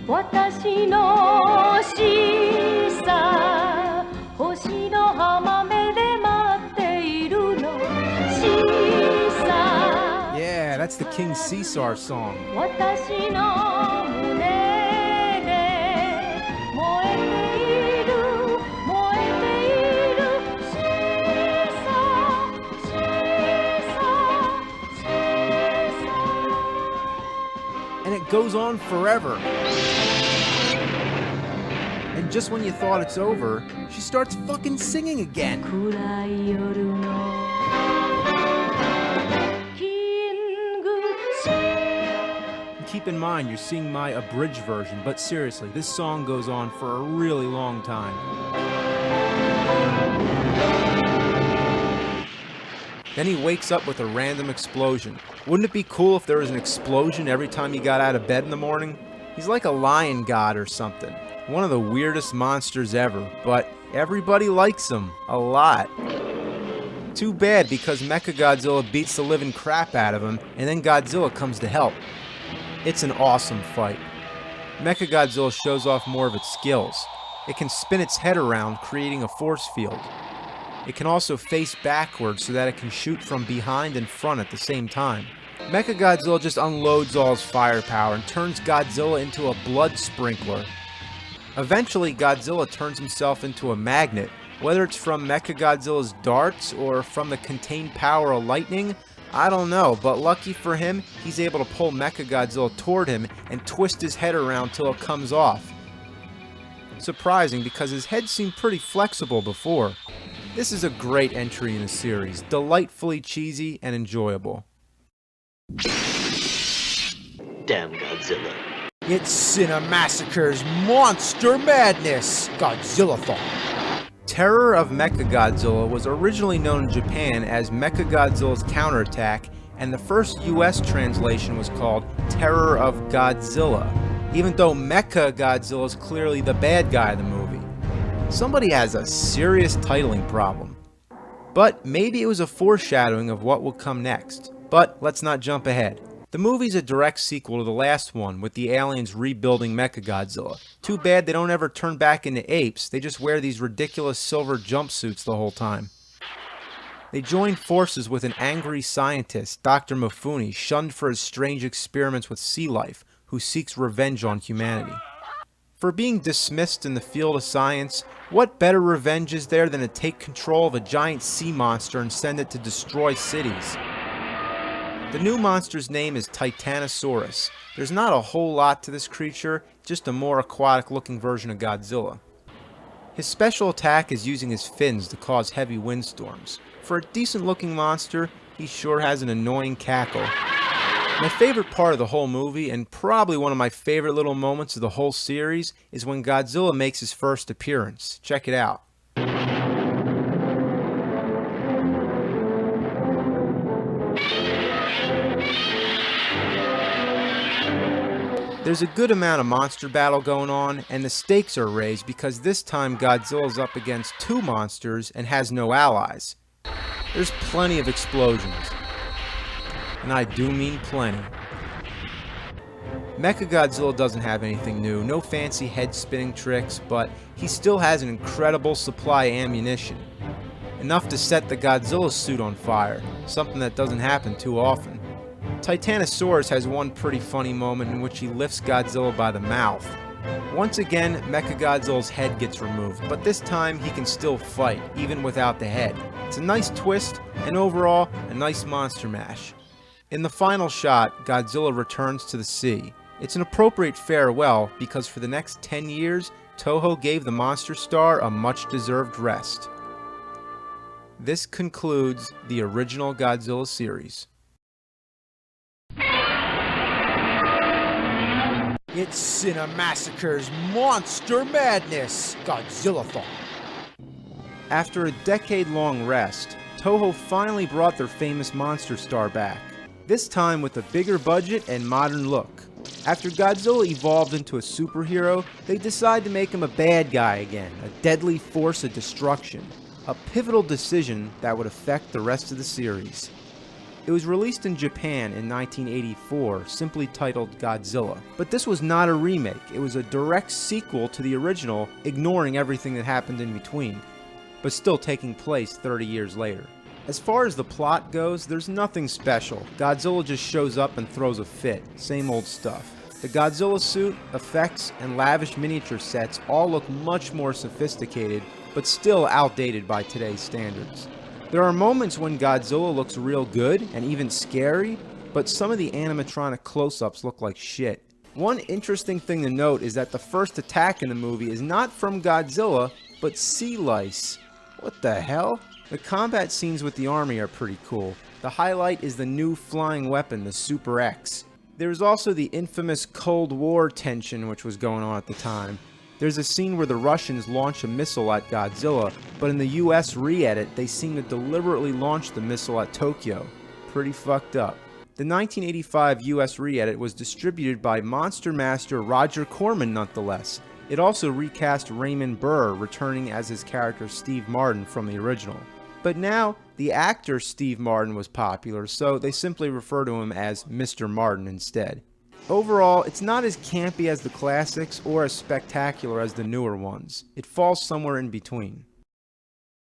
私のしさ星の浜辺で待っているのしさ Yeah, that's the King Caesar song. 私の胸で燃えている燃えているしさしさしさ And it goes on forever. And just when you thought it's over, she starts fucking singing again. 暗い夜のキングシー And keep in mind, you're seeing my abridged version, but seriously, this song goes on for a really long time. Then he wakes up with a random explosion. Wouldn't it be cool if there was an explosion every time he got out of bed in the morning? He's like a lion god or something. One of the weirdest monsters ever, but everybody likes him a lot. Too bad, because Mechagodzilla beats the living crap out of him, and then Godzilla comes to help. It's an awesome fight. Mechagodzilla shows off more of its skills. It can spin its head around, creating a force field. It can also face backwards so that it can shoot from behind and front at the same time. Mechagodzilla just unloads all his firepower and turns Godzilla into a blood sprinkler. Eventually, Godzilla turns himself into a magnet. Whether it's from Mechagodzilla's darts or from the contained power of lightning, I don't know, but lucky for him, he's able to pull Mechagodzilla toward him and twist his head around till it comes off. Surprising, because his head seemed pretty flexible before. This is a great entry in the series, delightfully cheesy and enjoyable. Damn Godzilla. It's Cinemassacre's Monster Madness, Godzillathon. Terror of Mechagodzilla was originally known in Japan as Mechagodzilla's Counterattack, and the first US translation was called Terror of Godzilla, even though Mechagodzilla is clearly the bad guy of the movie. Somebody has a serious titling problem. But maybe it was a foreshadowing of what will come next. But let's not jump ahead. The movie's a direct sequel to the last one, with the aliens rebuilding Mechagodzilla. Too bad they don't ever turn back into apes, they just wear these ridiculous silver jumpsuits the whole time. They join forces with an angry scientist, Dr. Mifune, shunned for his strange experiments with sea life, who seeks revenge on humanity. For being dismissed in the field of science, what better revenge is there than to take control of a giant sea monster and send it to destroy cities? The new monster's name is Titanosaurus. There's not a whole lot to this creature, just a more aquatic looking version of Godzilla. His special attack is using his fins to cause heavy windstorms. For a decent looking monster, he sure has an annoying cackle. My favorite part of the whole movie, and probably one of my favorite little moments of the whole series, is when Godzilla makes his first appearance. Check it out. There's a good amount of monster battle going on, and the stakes are raised because this time Godzilla's up against two monsters and has no allies. There's plenty of explosions. And I do mean plenty. Mechagodzilla doesn't have anything new, no fancy head-spinning tricks, but he still has an incredible supply of ammunition. Enough to set the Godzilla suit on fire, something that doesn't happen too often. Titanosaurus has one pretty funny moment in which he lifts Godzilla by the mouth. Once again, Mechagodzilla's head gets removed, but this time he can still fight, even without the head. It's a nice twist, and overall, a nice monster mash. In the final shot, Godzilla returns to the sea. It's an appropriate farewell because for the next 10 years, Toho gave the monster star a much-deserved rest. This concludes the original Godzilla series. It's Cinemassacre's Monster Madness Godzillathon. After a decade-long rest, Toho finally brought their famous monster star back, this time with a bigger budget and modern look. After Godzilla evolved into a superhero, they decided to make him a bad guy again, a deadly force of destruction, a pivotal decision that would affect the rest of the series. It was released in Japan in 1984, simply titled Godzilla. But this was not a remake, it was a direct sequel to the original, ignoring everything that happened in between, but still taking place 30 years later. As far as the plot goes, there's nothing special. Godzilla just shows up and throws a fit, same old stuff. The Godzilla suit, effects, and lavish miniature sets all look much more sophisticated, but still outdated by today's standards. There are moments when Godzilla looks real good and even scary, but some of the animatronic close-ups look like shit. One interesting thing to note is that the first attack in the movie is not from Godzilla, but sea lice. What the hell? The combat scenes with the army are pretty cool. The highlight is the new flying weapon, the Super X. There's also the infamous Cold War tension which was going on at the time. There's a scene where the Russians launch a missile at Godzilla, but in the US re-edit, they seem to deliberately launch the missile at Tokyo. Pretty fucked up. The 1985 US re-edit was distributed by Monster Master Roger Corman nonetheless. It also recast Raymond Burr, returning as his character Steve Martin from the original. But now, the actor Steve Martin was popular, so they simply refer to him as Mr. Martin instead. Overall, it's not as campy as the classics or as spectacular as the newer ones. It falls somewhere in between.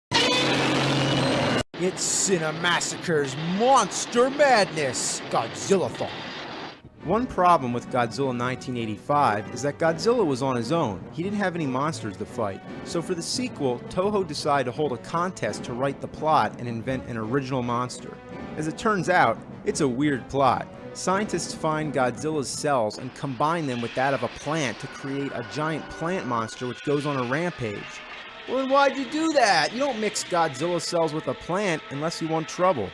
It's Cinemassacre's Monster Madness Godzillathon. One problem with Godzilla 1985 is that Godzilla was on his own. He didn't have any monsters to fight. So for the sequel, Toho decided to hold a contest to write the plot and invent an original monster. As it turns out, it's a weird plot. Scientists find Godzilla's cells and combine them with that of a plant to create a giant plant monster which goes on a rampage. Well, then why'd you do that? You don't mix Godzilla cells with a plant unless you want trouble.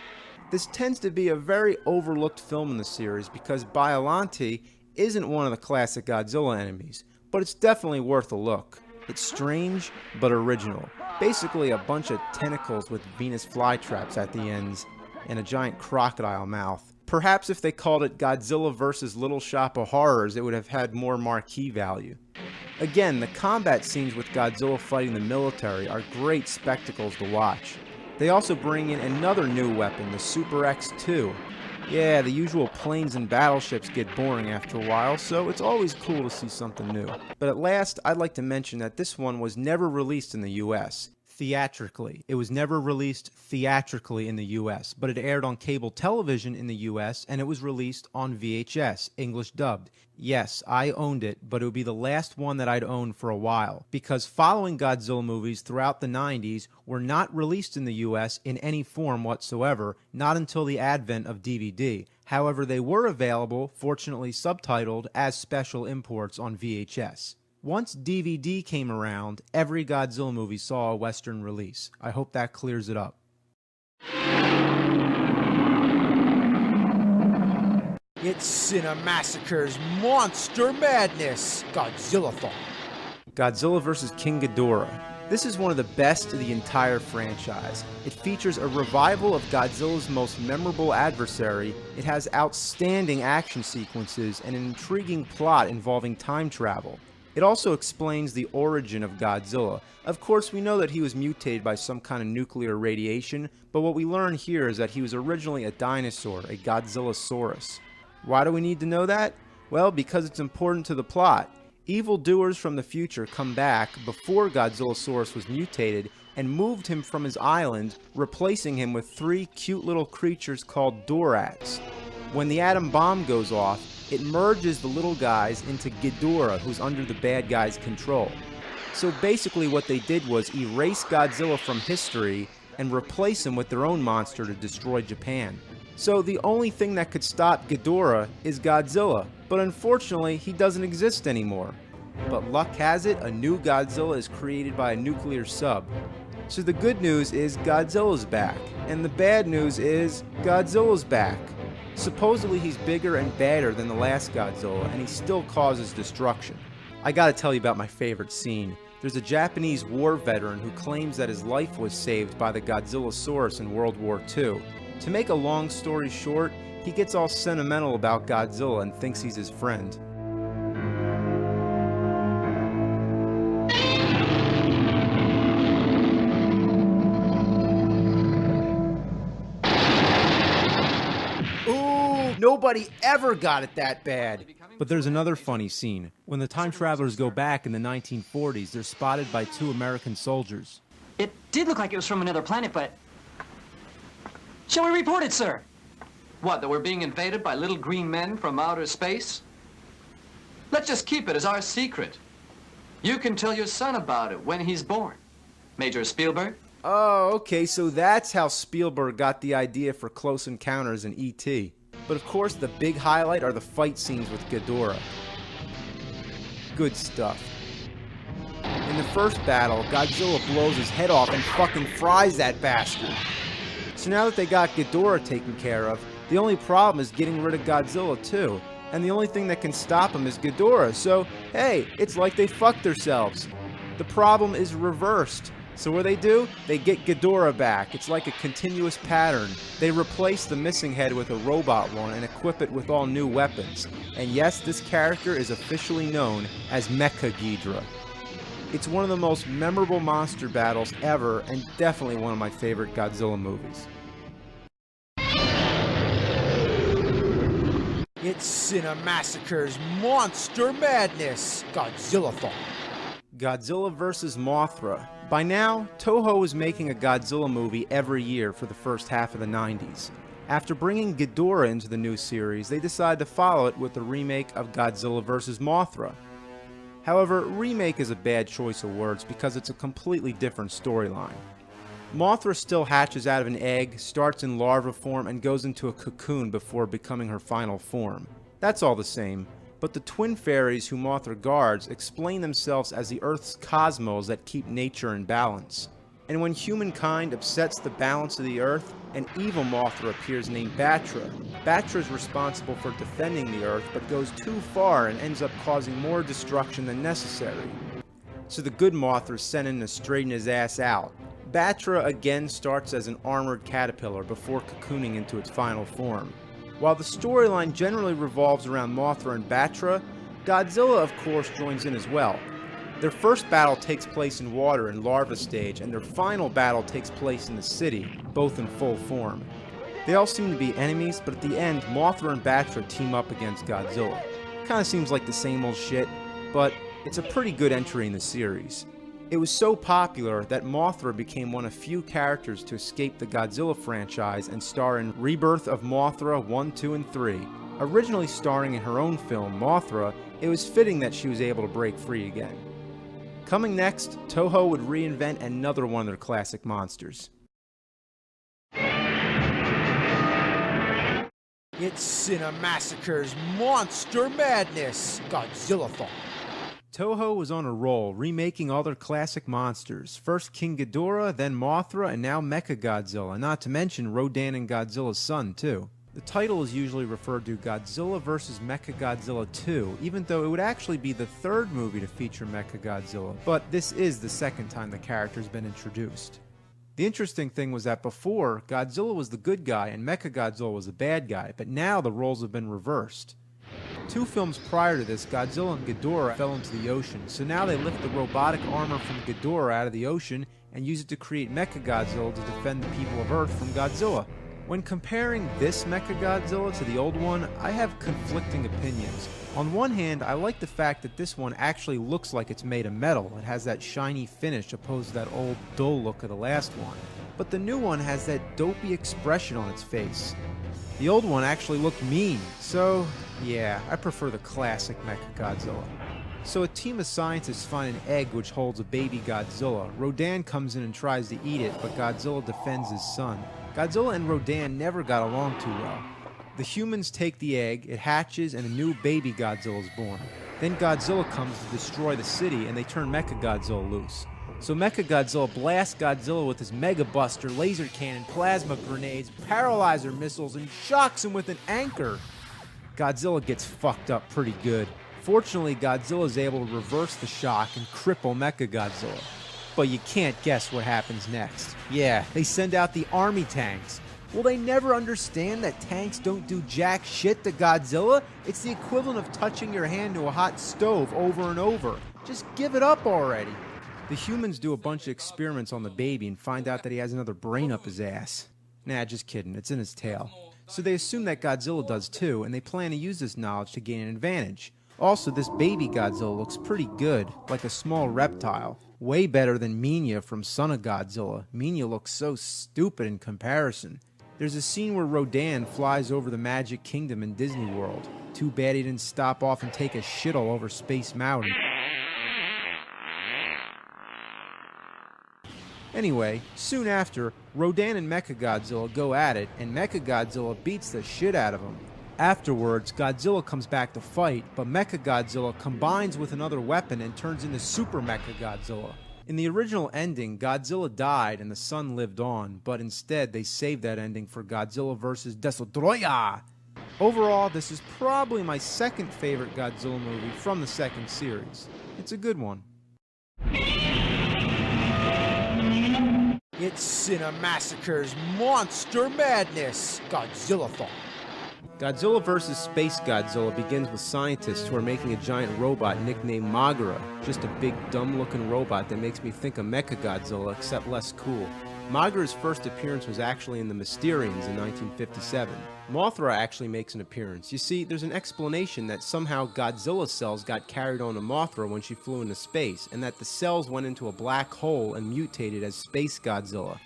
This tends to be a very overlooked film in the series because Biollante isn't one of the classic Godzilla enemies, but it's definitely worth a look. It's strange, but original. Basically a bunch of tentacles with Venus flytraps at the ends and a giant crocodile mouth. Perhaps if they called it Godzilla vs. Little Shop of Horrors, it would have had more marquee value. Again, the combat scenes with Godzilla fighting the military are great spectacles to watch. They also bring in another new weapon, the Super X2. Yeah, the usual planes and battleships get boring after a while, so it's always cool to see something new. But at last, I'd like to mention that this one was never released in the US. Theatrically. It was never released theatrically in the US, but it aired on cable television in the US, and it was released on VHS, English dubbed. Yes, I owned it, but it would be the last one that I'd own for a while, because following Godzilla movies throughout the 90s were not released in the US in any form whatsoever, not until the advent of DVD. However, they were available, fortunately subtitled, as special imports on VHS. Once DVD came around, every Godzilla movie saw a Western release. I hope that clears it up. It's Cinemassacre's Monster Madness Godzillathon. Godzilla vs. King Ghidorah. This is one of the best of the entire franchise. It features a revival of Godzilla's most memorable adversary, it has outstanding action sequences, and an intriguing plot involving time travel. It also explains the origin of Godzilla. Of course, we know that he was mutated by some kind of nuclear radiation, but what we learn here is that he was originally a dinosaur, a Godzillasaurus. Why do we need to know that? Well, because it's important to the plot. Evildoers from the future come back before Godzillasaurus was mutated and moved him from his island, replacing him with 3 cute little creatures called Dorats. When the atom bomb goes off, it merges the little guys into Ghidorah, who's under the bad guys' control. So basically what they did was erase Godzilla from history and replace him with their own monster to destroy Japan. So the only thing that could stop Ghidorah is Godzilla, but unfortunately he doesn't exist anymore. But luck has it, a new Godzilla is created by a nuclear sub. So the good news is Godzilla's back, and the bad news is Godzilla's back. Supposedly he's bigger and badder than the last Godzilla, and he still causes destruction. I gotta tell you about my favorite scene. There's a Japanese war veteran who claims that his life was saved by the Godzillasaurus in World War II. To make a long story short, he gets all sentimental about Godzilla and thinks he's his friend. Nobody ever got it that bad. But there's another funny scene. When the time travelers go back in the 1940s, they're spotted by 2 American soldiers. It did look like it was from another planet, but... Shall we report it, sir? What, that we're being invaded by little green men from outer space? Let's just keep it as our secret. You can tell your son about it when he's born. Major Spielberg? Oh, okay, so that's how Spielberg got the idea for Close Encounters in E.T. But of course, the big highlight are the fight scenes with Ghidorah. Good stuff. In the first battle, Godzilla blows his head off and fucking fries that bastard. So now that they got Ghidorah taken care of, the only problem is getting rid of Godzilla too. And the only thing that can stop him is Ghidorah, so hey, it's like they fucked themselves. The problem is reversed. So what do? They get Ghidorah back. It's like a continuous pattern. They replace the missing head with a robot one and equip it with all new weapons. And yes, this character is officially known as Mecha Ghidorah. It's one of the most memorable monster battles ever, and definitely one of my favorite Godzilla movies. It's Cinemassacre's Monster Madness, Godzillathon. Godzilla vs. Mothra. By now, Toho is making a Godzilla movie every year for the first half of the 90s. After bringing Ghidorah into the new series, they decided to follow it with the remake of Godzilla vs. Mothra. However, remake is a bad choice of words because it's a completely different storyline. Mothra still hatches out of an egg, starts in larva form, and goes into a cocoon before becoming her final form. That's all the same. But the twin fairies who Mothra guards explain themselves as the Earth's cosmos that keep nature in balance. And when humankind upsets the balance of the Earth, an evil Mothra appears named Batra. Batra is responsible for defending the Earth, but goes too far and ends up causing more destruction than necessary. So the good Mothra is sent in to straighten his ass out. Batra again starts as an armored caterpillar before cocooning into its final form. While the storyline generally revolves around Mothra and Batra, Godzilla of course joins in as well. Their first battle takes place in water in larva stage, and their final battle takes place in the city, both in full form. They all seem to be enemies, but at the end, Mothra and Batra team up against Godzilla. Kinda seems like the same old shit, but it's a pretty good entry in the series. It was so popular that Mothra became one of few characters to escape the Godzilla franchise and star in Rebirth of Mothra 1, 2, and 3. Originally starring in her own film, Mothra, it was fitting that she was able to break free again. Coming next, Toho would reinvent another one of their classic monsters. It's Cinemassacre's Monster Madness, Godzillathon. Toho was on a roll, remaking all their classic monsters. First King Ghidorah, then Mothra, and now Mechagodzilla, not to mention Rodan and Godzilla's son, too. The title is usually referred to Godzilla vs. Mechagodzilla 2, even though it would actually be the third movie to feature Mechagodzilla, but this is the second time the character's been introduced. The interesting thing was that before, Godzilla was the good guy and Mechagodzilla was the bad guy, but now the roles have been reversed. 2 films prior to this, Godzilla and Ghidorah fell into the ocean, so now they lift the robotic armor from Ghidorah out of the ocean and use it to create Mechagodzilla to defend the people of Earth from Godzilla. When comparing this Mechagodzilla to the old one, I have conflicting opinions. On one hand, I like the fact that this one actually looks like it's made of metal. It has that shiny finish opposed to that old dull look of the last one. But the new one has that dopey expression on its face. The old one actually looked mean, so yeah, I prefer the classic Mechagodzilla. So a team of scientists find an egg which holds a baby Godzilla. Rodan comes in and tries to eat it, but Godzilla defends his son. Godzilla and Rodan never got along too well. The humans take the egg, it hatches, and a new baby Godzilla is born. Then Godzilla comes to destroy the city, and they turn Mechagodzilla loose. So Mechagodzilla blasts Godzilla with his Mega Buster, laser cannon, plasma grenades, paralyzer missiles, and shocks him with an anchor. Godzilla gets fucked up pretty good. Fortunately, Godzilla is able to reverse the shock and cripple Mechagodzilla. But you can't guess what happens next. Yeah, they send out the army tanks. Will they never understand that tanks don't do jack shit to Godzilla? It's the equivalent of touching your hand to a hot stove over and over. Just give it up already. The humans do a bunch of experiments on the baby and find out that he has another brain up his ass. Nah, just kidding, it's in his tail. So they assume that Godzilla does too, and they plan to use this knowledge to gain an advantage. Also, this baby Godzilla looks pretty good, like a small reptile. Way better than Minya from Son of Godzilla. Minya looks so stupid in comparison. There's a scene where Rodan flies over the Magic Kingdom in Disney World. Too bad he didn't stop off and take a shit all over Space Mountain. Anyway, soon after, Rodan and Mechagodzilla go at it, and Mechagodzilla beats the shit out of him. Afterwards, Godzilla comes back to fight, but Mechagodzilla combines with another weapon and turns into Super Mechagodzilla. In the original ending, Godzilla died and the son lived on, but instead they saved that ending for Godzilla vs. Destroyer. Overall, this is probably my second favorite Godzilla movie from the second series. It's a good one. It's Cinemassacre's Monster Madness, Godzilla-thon. Godzilla vs. Space Godzilla begins with scientists who are making a giant robot nicknamed Mothra, just a big dumb-looking robot that makes me think of Mechagodzilla, except less cool. Mothra's first appearance was actually in The Mysterians in 1957. Mothra actually makes an appearance. You see, there's an explanation that somehow Godzilla cells got carried on to Mothra when she flew into space, and that the cells went into a black hole and mutated as Space Godzilla.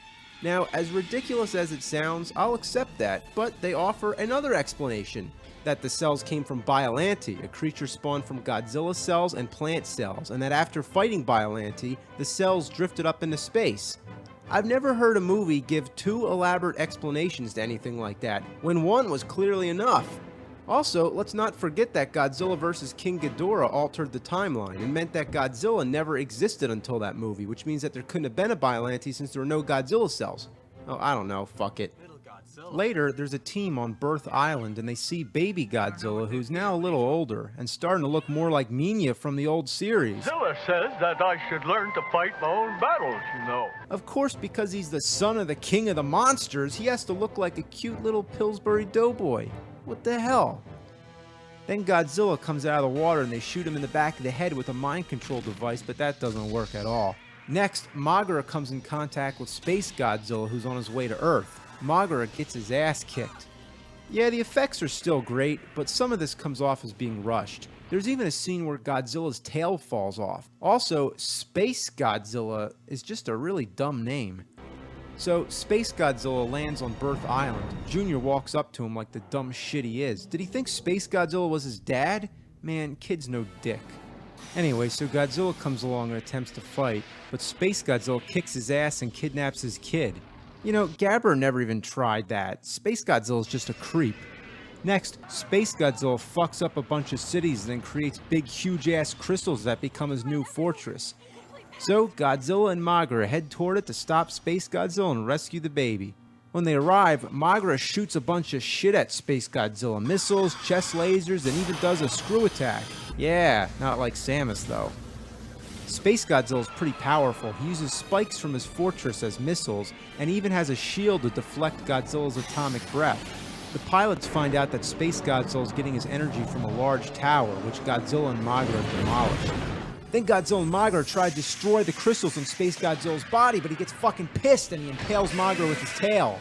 Now, as ridiculous as it sounds, I'll accept that, but they offer another explanation, that the cells came from Biollante, a creature spawned from Godzilla cells and plant cells, and that after fighting Biollante, the cells drifted up into space. I've never heard a movie give two elaborate explanations to anything like that, when one was clearly enough. Also, let's not forget that Godzilla vs. King Ghidorah altered the timeline and meant that Godzilla never existed until that movie, which means that there couldn't have been a Biollante since there were no Godzilla cells. Oh, I don't know, fuck it. Later, there's a team on Birth Island and they see baby Godzilla, who's now a little older and starting to look more like Minya from the old series. Zilla says that I should learn to fight my own battles, you know. Of course, because he's the son of the king of the monsters, he has to look like a cute little Pillsbury Doughboy. What the hell? Then Godzilla comes out of the water and they shoot him in the back of the head with a mind control device, but that doesn't work at all. Next, Mothra comes in contact with Space Godzilla, who's on his way to Earth. Mothra gets his ass kicked. Yeah, the effects are still great, but some of this comes off as being rushed. There's even a scene where Godzilla's tail falls off. Also, Space Godzilla is just a really dumb name. So, Space Godzilla lands on Birth Island. Junior walks up to him like the dumb shit he is. Did he think Space Godzilla was his dad? Man, kid's no dick. Anyway, so Godzilla comes along and attempts to fight, but Space Godzilla kicks his ass and kidnaps his kid. You know, Gabber never even tried that. Space Godzilla's just a creep. Next, Space Godzilla fucks up a bunch of cities and then creates big, huge-ass crystals that become his new fortress. So, Godzilla and Mothra head toward it to stop Space Godzilla and rescue the baby. When they arrive, Mothra shoots a bunch of shit at Space Godzilla. Missiles, chest lasers, and even does a screw attack. Yeah, not like Samus though. Space Godzilla is pretty powerful. He uses spikes from his fortress as missiles, and even has a shield to deflect Godzilla's atomic breath. The pilots find out that Space Godzilla is getting his energy from a large tower, which Godzilla and Mothra demolished. Then Godzilla and Mothra try to destroy the crystals in Space Godzilla's body, but he gets fucking pissed and he impales Mothra with his tail.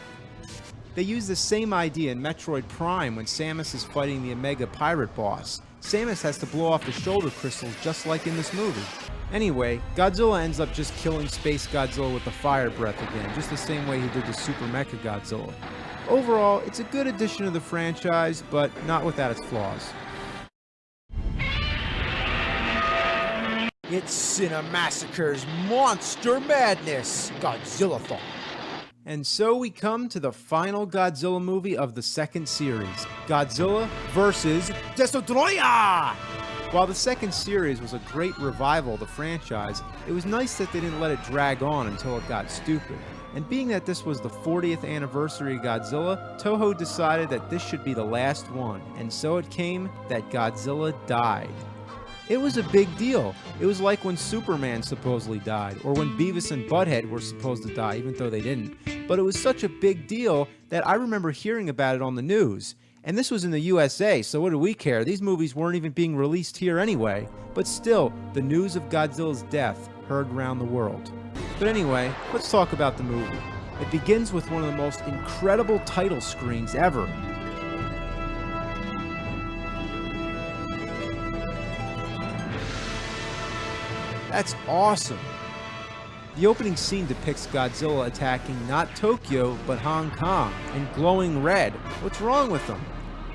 They use the same idea in Metroid Prime when Samus is fighting the Omega Pirate boss. Samus has to blow off the shoulder crystals just like in this movie. Anyway, Godzilla ends up just killing Space Godzilla with the fire breath again, just the same way he did to Super Mechagodzilla. Overall, it's a good addition to the franchise, but not without its flaws. It's Cinemassacre's Monster Madness, Godzilla-thon. And so we come to the final Godzilla movie of the second series, Godzilla vs. Destroyer! While the second series was a great revival of the franchise, it was nice that they didn't let it drag on until it got stupid. And being that this was the 40th anniversary of Godzilla, Toho decided that this should be the last one, and so it came that Godzilla died. It was a big deal. It was like when Superman supposedly died, or when Beavis and Butthead were supposed to die, even though they didn't. But it was such a big deal that I remember hearing about it on the news. And this was in the USA, so what do we care? These movies weren't even being released here anyway. But still, the news of Godzilla's death heard around the world. But anyway, let's talk about the movie. It begins with one of the most incredible title screens ever. That's awesome. The opening scene depicts Godzilla attacking not Tokyo, but Hong Kong, and glowing red. What's wrong with him?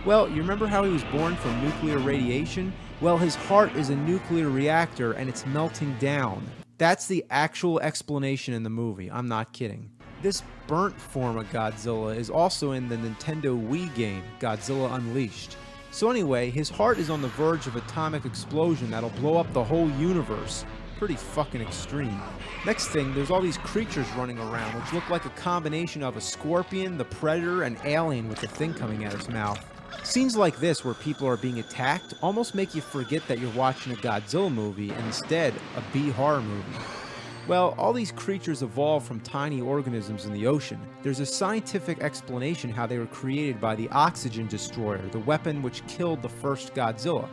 Well, you remember how he was born from nuclear radiation? Well, his heart is a nuclear reactor and it's melting down. That's the actual explanation in the movie, I'm not kidding. This burnt form of Godzilla is also in the Nintendo Wii game, Godzilla Unleashed. So anyway, his heart is on the verge of atomic explosion that'll blow up the whole universe. Pretty fucking extreme. Next thing, there's all these creatures running around which look like a combination of a scorpion, the predator, and alien with the thing coming out of its mouth. Scenes like this where people are being attacked almost make you forget that you're watching a Godzilla movie and instead a B-horror movie. Well, all these creatures evolved from tiny organisms in the ocean. There's a scientific explanation how they were created by the Oxygen Destroyer, the weapon which killed the first Godzilla.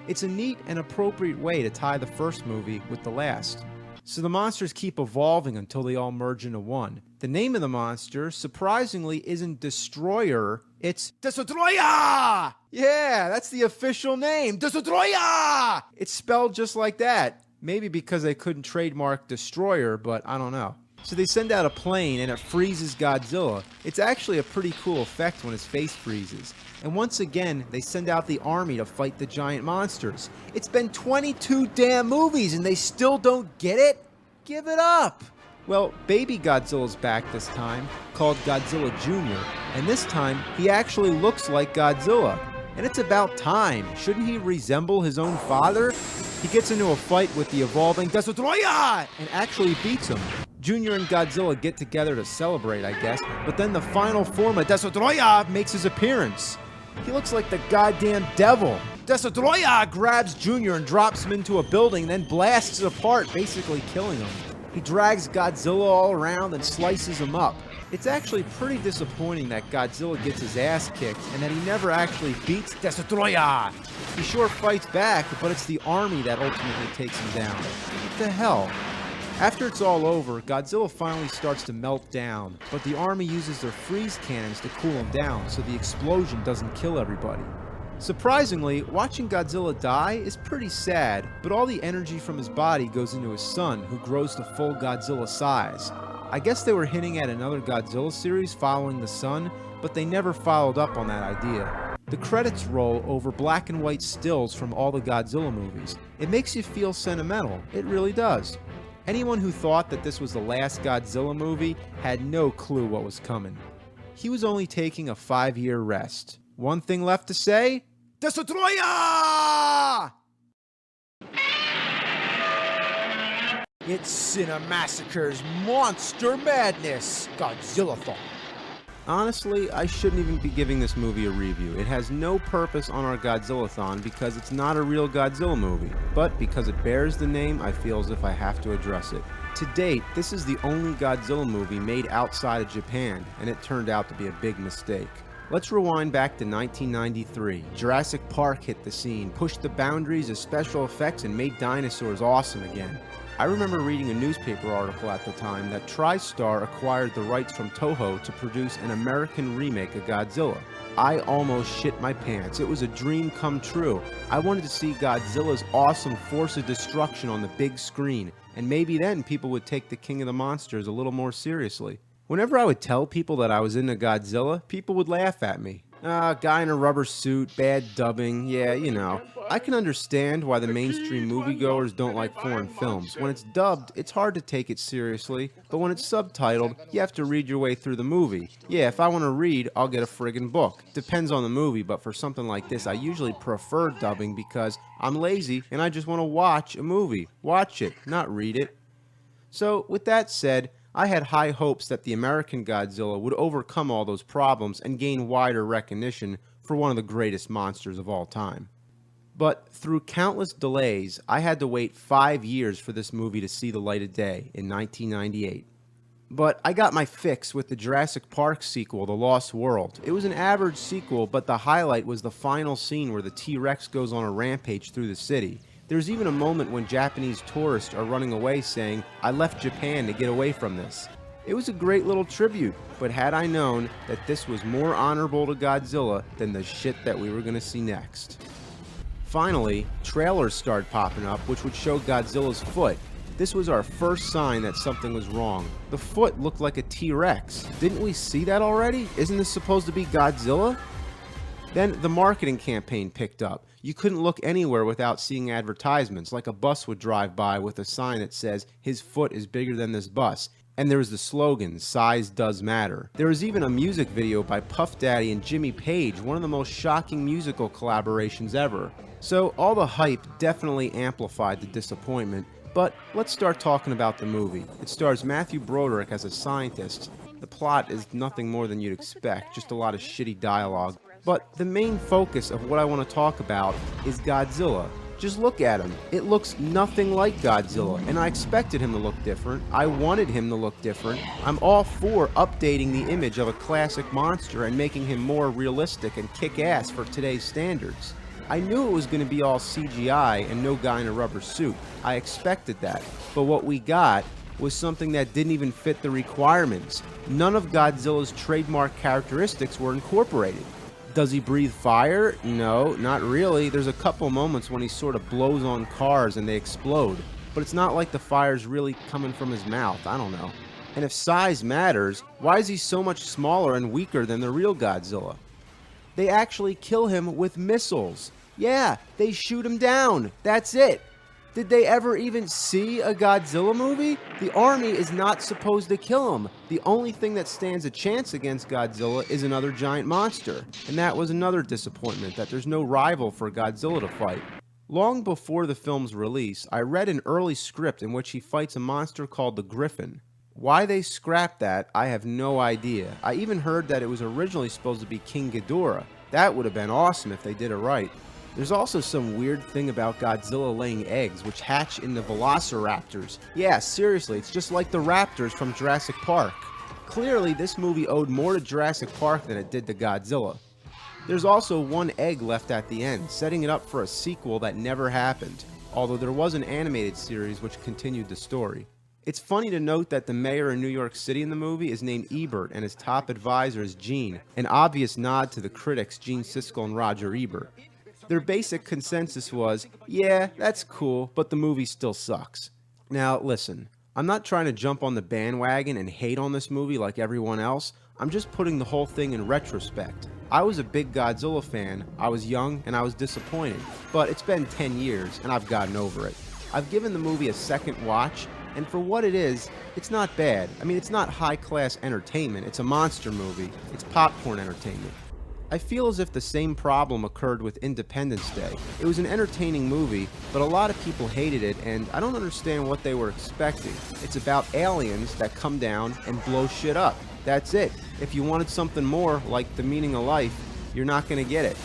It's a neat and appropriate way to tie the first movie with the last. So the monsters keep evolving until they all merge into one. The name of the monster, surprisingly, isn't Destroyer, it's Destroyer! Yeah, that's the official name, Destroyer! It's spelled just like that. Maybe because they couldn't trademark Destroyer, but I don't know. So they send out a plane and it freezes Godzilla. It's actually a pretty cool effect when his face freezes. And once again, they send out the army to fight the giant monsters. It's been 22 damn movies and they still don't get it? Give it up! Well, baby Godzilla's back this time, called Godzilla Jr., and this time, he actually looks like Godzilla. And it's about time. Shouldn't he resemble his own father? He gets into a fight with the evolving Destroyer and actually beats him. Junior and Godzilla get together to celebrate, I guess, but then the final form of Destroyer makes his appearance. He looks like the goddamn devil. Destroyer grabs Junior and drops him into a building, then blasts it apart, basically killing him. He drags Godzilla all around and slices him up. It's actually pretty disappointing that Godzilla gets his ass kicked and that he never actually beats Destroyer. He sure fights back, but it's the army that ultimately takes him down. What the hell? After it's all over, Godzilla finally starts to melt down, but the army uses their freeze cannons to cool him down so the explosion doesn't kill everybody. Surprisingly, watching Godzilla die is pretty sad, but all the energy from his body goes into his son, who grows to full Godzilla size. I guess they were hinting at another Godzilla series following the son, but they never followed up on that idea. The credits roll over black and white stills from all the Godzilla movies. It makes you feel sentimental, it really does. Anyone who thought that this was the last Godzilla movie had no clue what was coming. He was only taking a 5-year rest. One thing left to say, Destroyer! It's Cinemassacre's Monster Madness, Godzilla-thon. Honestly, I shouldn't even be giving this movie a review. It has no purpose on our Godzilla-thon because it's not a real Godzilla movie. But because it bears the name, I feel as if I have to address it. To date, this is the only Godzilla movie made outside of Japan, and it turned out to be a big mistake. Let's rewind back to 1993. Jurassic Park hit the scene, pushed the boundaries of special effects, and made dinosaurs awesome again. I remember reading a newspaper article at the time that TriStar acquired the rights from Toho to produce an American remake of Godzilla. I almost shit my pants. It was a dream come true. I wanted to see Godzilla's awesome force of destruction on the big screen, and maybe then people would take the King of the Monsters a little more seriously. Whenever I would tell people that I was into Godzilla, people would laugh at me. Guy in a rubber suit, bad dubbing, yeah, you know. I can understand why the mainstream moviegoers don't like foreign films. When it's dubbed, it's hard to take it seriously, but when it's subtitled, you have to read your way through the movie. Yeah, if I want to read, I'll get a friggin' book. Depends on the movie, but for something like this, I usually prefer dubbing because I'm lazy and I just want to watch a movie. Watch it, not read it. So, with that said, I had high hopes that the American Godzilla would overcome all those problems and gain wider recognition for one of the greatest monsters of all time. But through countless delays, I had to wait 5 years for this movie to see the light of day in 1998. But I got my fix with the Jurassic Park sequel, The Lost World. It was an average sequel, but the highlight was the final scene where the T-Rex goes on a rampage through the city. There's even a moment when Japanese tourists are running away saying, "I left Japan to get away from this." It was a great little tribute, but had I known that this was more honorable to Godzilla than the shit that we were going to see next. Finally, trailers started popping up which would show Godzilla's foot. This was our first sign that something was wrong. The foot looked like a T-Rex. Didn't we see that already? Isn't this supposed to be Godzilla? Then the marketing campaign picked up. You couldn't look anywhere without seeing advertisements, like a bus would drive by with a sign that says, "His foot is bigger than this bus." And there was the slogan, "Size does matter." There was even a music video by Puff Daddy and Jimmy Page, one of the most shocking musical collaborations ever. So all the hype definitely amplified the disappointment, but let's start talking about the movie. It stars Matthew Broderick as a scientist. The plot is nothing more than you'd expect, just a lot of shitty dialogue. But the main focus of what I want to talk about is Godzilla. Just look at him. It looks nothing like Godzilla, and I expected him to look different. I wanted him to look different. I'm all for updating the image of a classic monster and making him more realistic and kick-ass for today's standards. I knew it was going to be all CGI and no guy in a rubber suit. I expected that. But what we got was something that didn't even fit the requirements. None of Godzilla's trademark characteristics were incorporated. Does he breathe fire? No, not really. There's a couple moments when he sort of blows on cars and they explode. But it's not like the fire's really coming from his mouth. I don't know. And if size matters, why is he so much smaller and weaker than the real Godzilla? They actually kill him with missiles. Yeah, they shoot him down. That's it. Did they ever even see a Godzilla movie? The army is not supposed to kill him. The only thing that stands a chance against Godzilla is another giant monster. And that was another disappointment, that there's no rival for Godzilla to fight. Long before the film's release, I read an early script in which he fights a monster called the Griffin. Why they scrapped that, I have no idea. I even heard that it was originally supposed to be King Ghidorah. That would have been awesome if they did it right. There's also some weird thing about Godzilla laying eggs, which hatch into velociraptors. Yeah, seriously, it's just like the raptors from Jurassic Park. Clearly, this movie owed more to Jurassic Park than it did to Godzilla. There's also one egg left at the end, setting it up for a sequel that never happened, although there was an animated series which continued the story. It's funny to note that the mayor in New York City in the movie is named Ebert and his top advisor is Gene, an obvious nod to the critics Gene Siskel and Roger Ebert. Their basic consensus was, yeah, that's cool, but the movie still sucks. Now, listen, I'm not trying to jump on the bandwagon and hate on this movie like everyone else. I'm just putting the whole thing in retrospect. I was a big Godzilla fan, I was young, and I was disappointed. But it's been 10 years, and I've gotten over it. I've given the movie a second watch, and for what it is, it's not bad. I mean, it's not high-class entertainment. It's a monster movie. It's popcorn entertainment. I feel as if the same problem occurred with Independence Day. It was an entertaining movie, but a lot of people hated it, and I don't understand what they were expecting. It's about aliens that come down and blow shit up. That's it. If you wanted something more, like the meaning of life, you're not going to get it.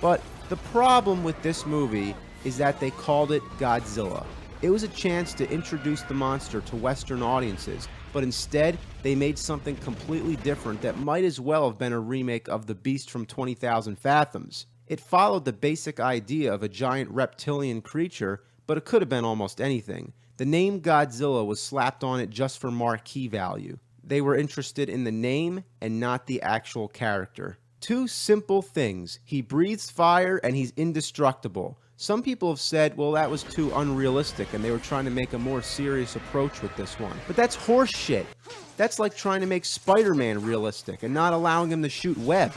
But the problem with this movie is that they called it Godzilla. It was a chance to introduce the monster to Western audiences, but instead, they made something completely different that might as well have been a remake of The Beast from 20,000 Fathoms. It followed the basic idea of a giant reptilian creature, but it could have been almost anything. The name Godzilla was slapped on it just for marquee value. They were interested in the name and not the actual character. Two simple things. He breathes fire and he's indestructible. Some people have said, well, that was too unrealistic and they were trying to make a more serious approach with this one. But that's horse shit. That's like trying to make Spider-Man realistic and not allowing him to shoot web.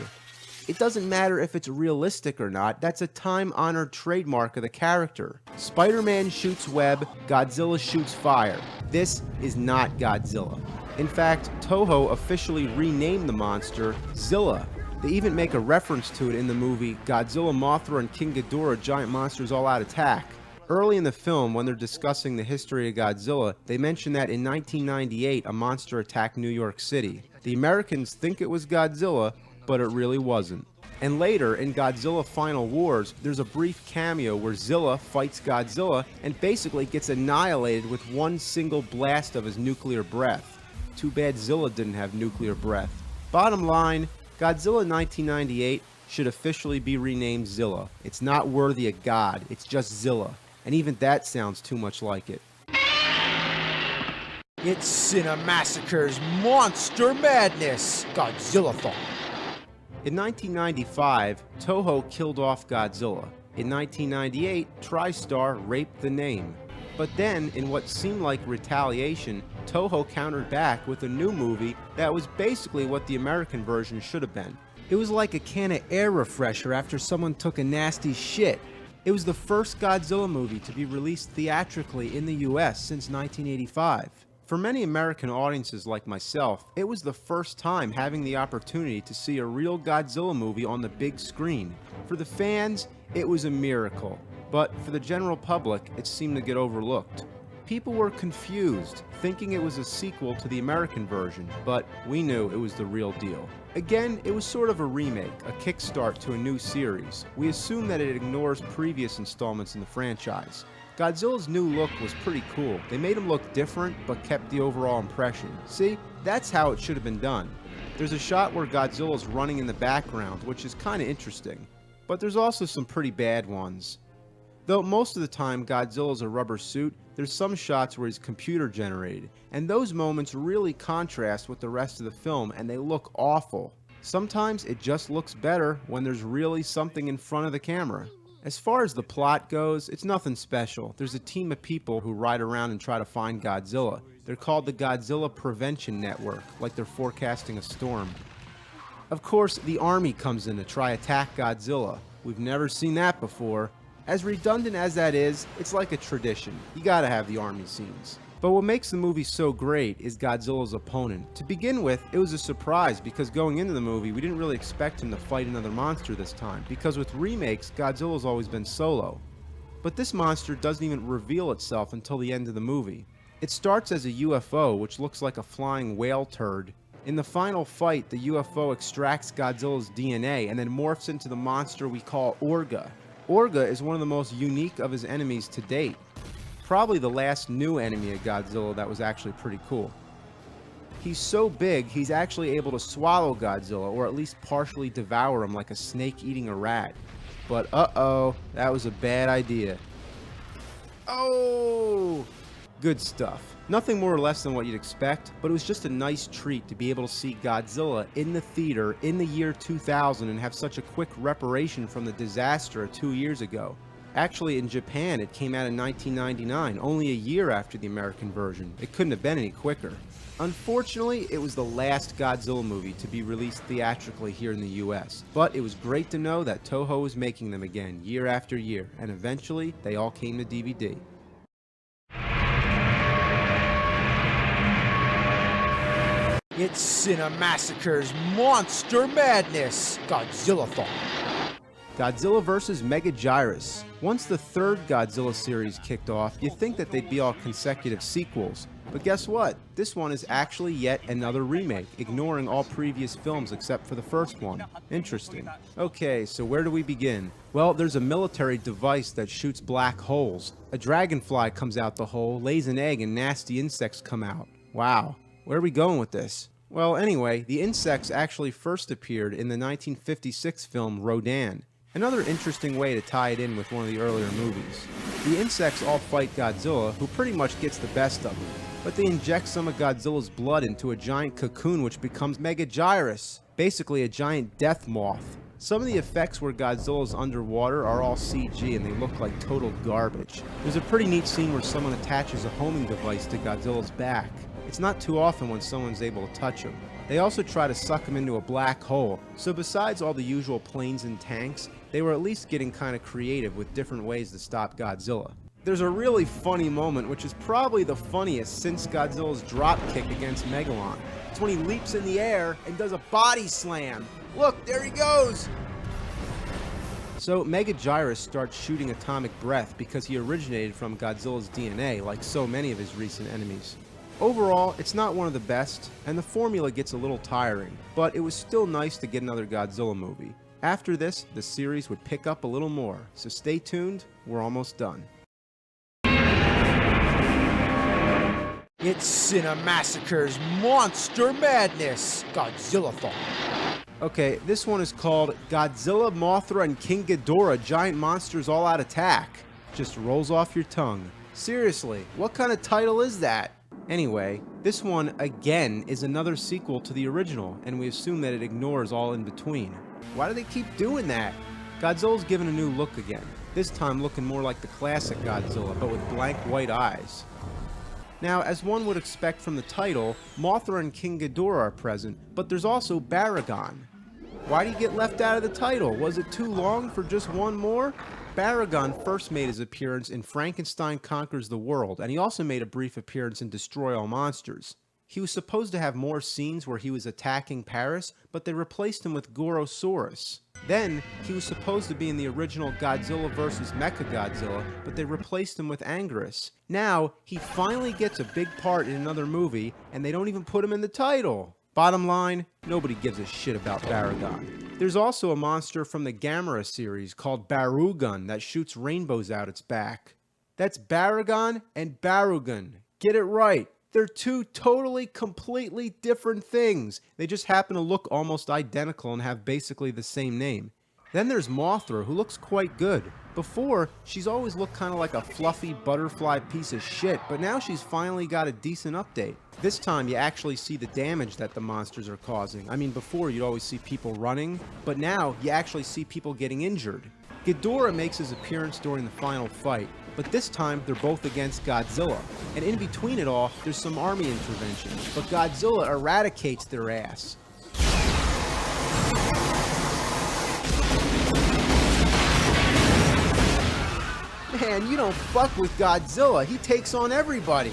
It doesn't matter if it's realistic or not, that's a time-honored trademark of the character. Spider-Man shoots web, Godzilla shoots fire. This is not Godzilla. In fact, Toho officially renamed the monster Zilla. They even make a reference to it in the movie Godzilla, Mothra, and King Ghidorah Giant Monsters All Out Attack. Early in the film, when they're discussing the history of Godzilla, they mention that in 1998 a monster attacked New York City. The Americans think it was Godzilla, but it really wasn't. And later, in Godzilla Final Wars, there's a brief cameo where Zilla fights Godzilla and basically gets annihilated with one single blast of his nuclear breath. Too bad Zilla didn't have nuclear breath. Bottom line, Godzilla 1998 should officially be renamed Zilla. It's not worthy of God, it's just Zilla. And even that sounds too much like it. It's Cinemassacre's Monster Madness Godzilla-thon. In 1995, Toho killed off Godzilla. In 1998, TriStar raped the name. But then, in what seemed like retaliation, Toho countered back with a new movie that was basically what the American version should have been. It was like a can of air refresher after someone took a nasty shit. It was the first Godzilla movie to be released theatrically in the US since 1985. For many American audiences like myself, it was the first time having the opportunity to see a real Godzilla movie on the big screen. For the fans, it was a miracle, but for the general public, it seemed to get overlooked. People were confused, thinking it was a sequel to the American version, but we knew it was the real deal. Again, it was sort of a remake, a kickstart to a new series. We assume that it ignores previous installments in the franchise. Godzilla's new look was pretty cool. They made him look different, but kept the overall impression. See, that's how it should have been done. There's a shot where Godzilla's running in the background, which is kinda interesting. But there's also some pretty bad ones. Though most of the time Godzilla's a rubber suit, there's some shots where he's computer generated, and those moments really contrast with the rest of the film and they look awful. Sometimes it just looks better when there's really something in front of the camera. As far as the plot goes, it's nothing special. There's a team of people who ride around and try to find Godzilla. They're called the Godzilla Prevention Network, like they're forecasting a storm. Of course, the army comes in to try attack Godzilla. We've never seen that before. As redundant as that is, it's like a tradition. You gotta have the army scenes. But what makes the movie so great is Godzilla's opponent. To begin with, it was a surprise because going into the movie, we didn't really expect him to fight another monster this time, because with remakes, Godzilla's always been solo. But this monster doesn't even reveal itself until the end of the movie. It starts as a UFO, which looks like a flying whale turd. In the final fight, the UFO extracts Godzilla's DNA and then morphs into the monster we call Orga. Orga is one of the most unique of his enemies to date. Probably the last new enemy of Godzilla that was actually pretty cool. He's so big, he's actually able to swallow Godzilla, or at least partially devour him like a snake eating a rat. But uh-oh, that was a bad idea. Oh! Good stuff. Nothing more or less than what you'd expect, but it was just a nice treat to be able to see Godzilla in the theater in the year 2000 and have such a quick reparation from the disaster of 2 years ago. Actually, in Japan, it came out in 1999, only a year after the American version. It couldn't have been any quicker. Unfortunately, it was the last Godzilla movie to be released theatrically here in the US, but it was great to know that Toho was making them again year after year, and eventually, they all came to DVD. It's Cinemassacre's Monster Madness Godzilla-thon. Godzilla vs. Megagyrus. Once the third Godzilla series kicked off, you'd think that they'd be all consecutive sequels. But guess what? This one is actually yet another remake, ignoring all previous films except for the first one. Interesting. Okay, so where do we begin? Well, there's a military device that shoots black holes. A dragonfly comes out the hole, lays an egg, and nasty insects come out. Wow. Where are we going with this? Well, anyway, the insects actually first appeared in the 1956 film Rodan. Another interesting way to tie it in with one of the earlier movies. The insects all fight Godzilla, who pretty much gets the best of them, but they inject some of Godzilla's blood into a giant cocoon which becomes Megagyrus, basically a giant death moth. Some of the effects where Godzilla's underwater are all CG and they look like total garbage. There's a pretty neat scene where someone attaches a homing device to Godzilla's back. It's not too often when someone's able to touch him. They also try to suck him into a black hole, so besides all the usual planes and tanks, they were at least getting kind of creative with different ways to stop Godzilla. There's a really funny moment, which is probably the funniest since Godzilla's drop kick against Megalon. It's when he leaps in the air and does a body slam. Look, there he goes! So Megagyrus starts shooting atomic breath because he originated from Godzilla's DNA, like so many of his recent enemies. Overall, it's not one of the best, and the formula gets a little tiring, but it was still nice to get another Godzilla movie. After this, the series would pick up a little more, so stay tuned, we're almost done. It's Cinemassacre's Monster Madness Godzillathon. Okay, this one is called Godzilla, Mothra, and King Ghidorah Giant Monsters All Out Attack. Just rolls off your tongue. Seriously, what kind of title is that? Anyway, this one, again, is another sequel to the original, and we assume that it ignores all in between. Why do they keep doing that? Godzilla's given a new look again, this time looking more like the classic Godzilla, but with blank white eyes. Now, as one would expect from the title, Mothra and King Ghidorah are present, but there's also Baragon. Why did he get left out of the title? Was it too long for just one more? Baragon first made his appearance in Frankenstein Conquers the World, and he also made a brief appearance in Destroy All Monsters. He was supposed to have more scenes where he was attacking Paris, but they replaced him with Gorosaurus. Then, he was supposed to be in the original Godzilla vs. Mechagodzilla, but they replaced him with Anguirus. Now, he finally gets a big part in another movie, and they don't even put him in the title. Bottom line, nobody gives a shit about Baragon. There's also a monster from the Gamera series called Barugun that shoots rainbows out its back. That's Baragon and Barugun. Get it right. They're two totally, completely different things. They just happen to look almost identical and have basically the same name. Then there's Mothra, who looks quite good. Before, she's always looked kind of like a fluffy butterfly piece of shit, but now she's finally got a decent update. This time, you actually see the damage that the monsters are causing. I mean, before you'd always see people running, but now you actually see people getting injured. Ghidorah makes his appearance during the final fight, but this time they're both against Godzilla. And in between it all, there's some army intervention, but Godzilla eradicates their ass. Man, you don't fuck with Godzilla. He takes on everybody.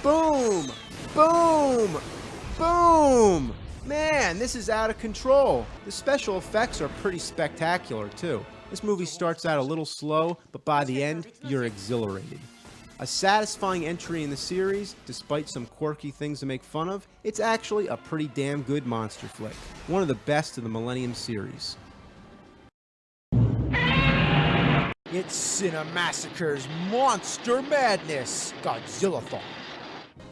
Boom! Boom! Boom! Man, this is out of control. The special effects are pretty spectacular, too. This movie starts out a little slow, but by the end, you're exhilarated. A satisfying entry in the series, despite some quirky things to make fun of, it's actually a pretty damn good monster flick. One of the best of the Millennium series. It's Cinemassacre's Monster Madness Godzillathon.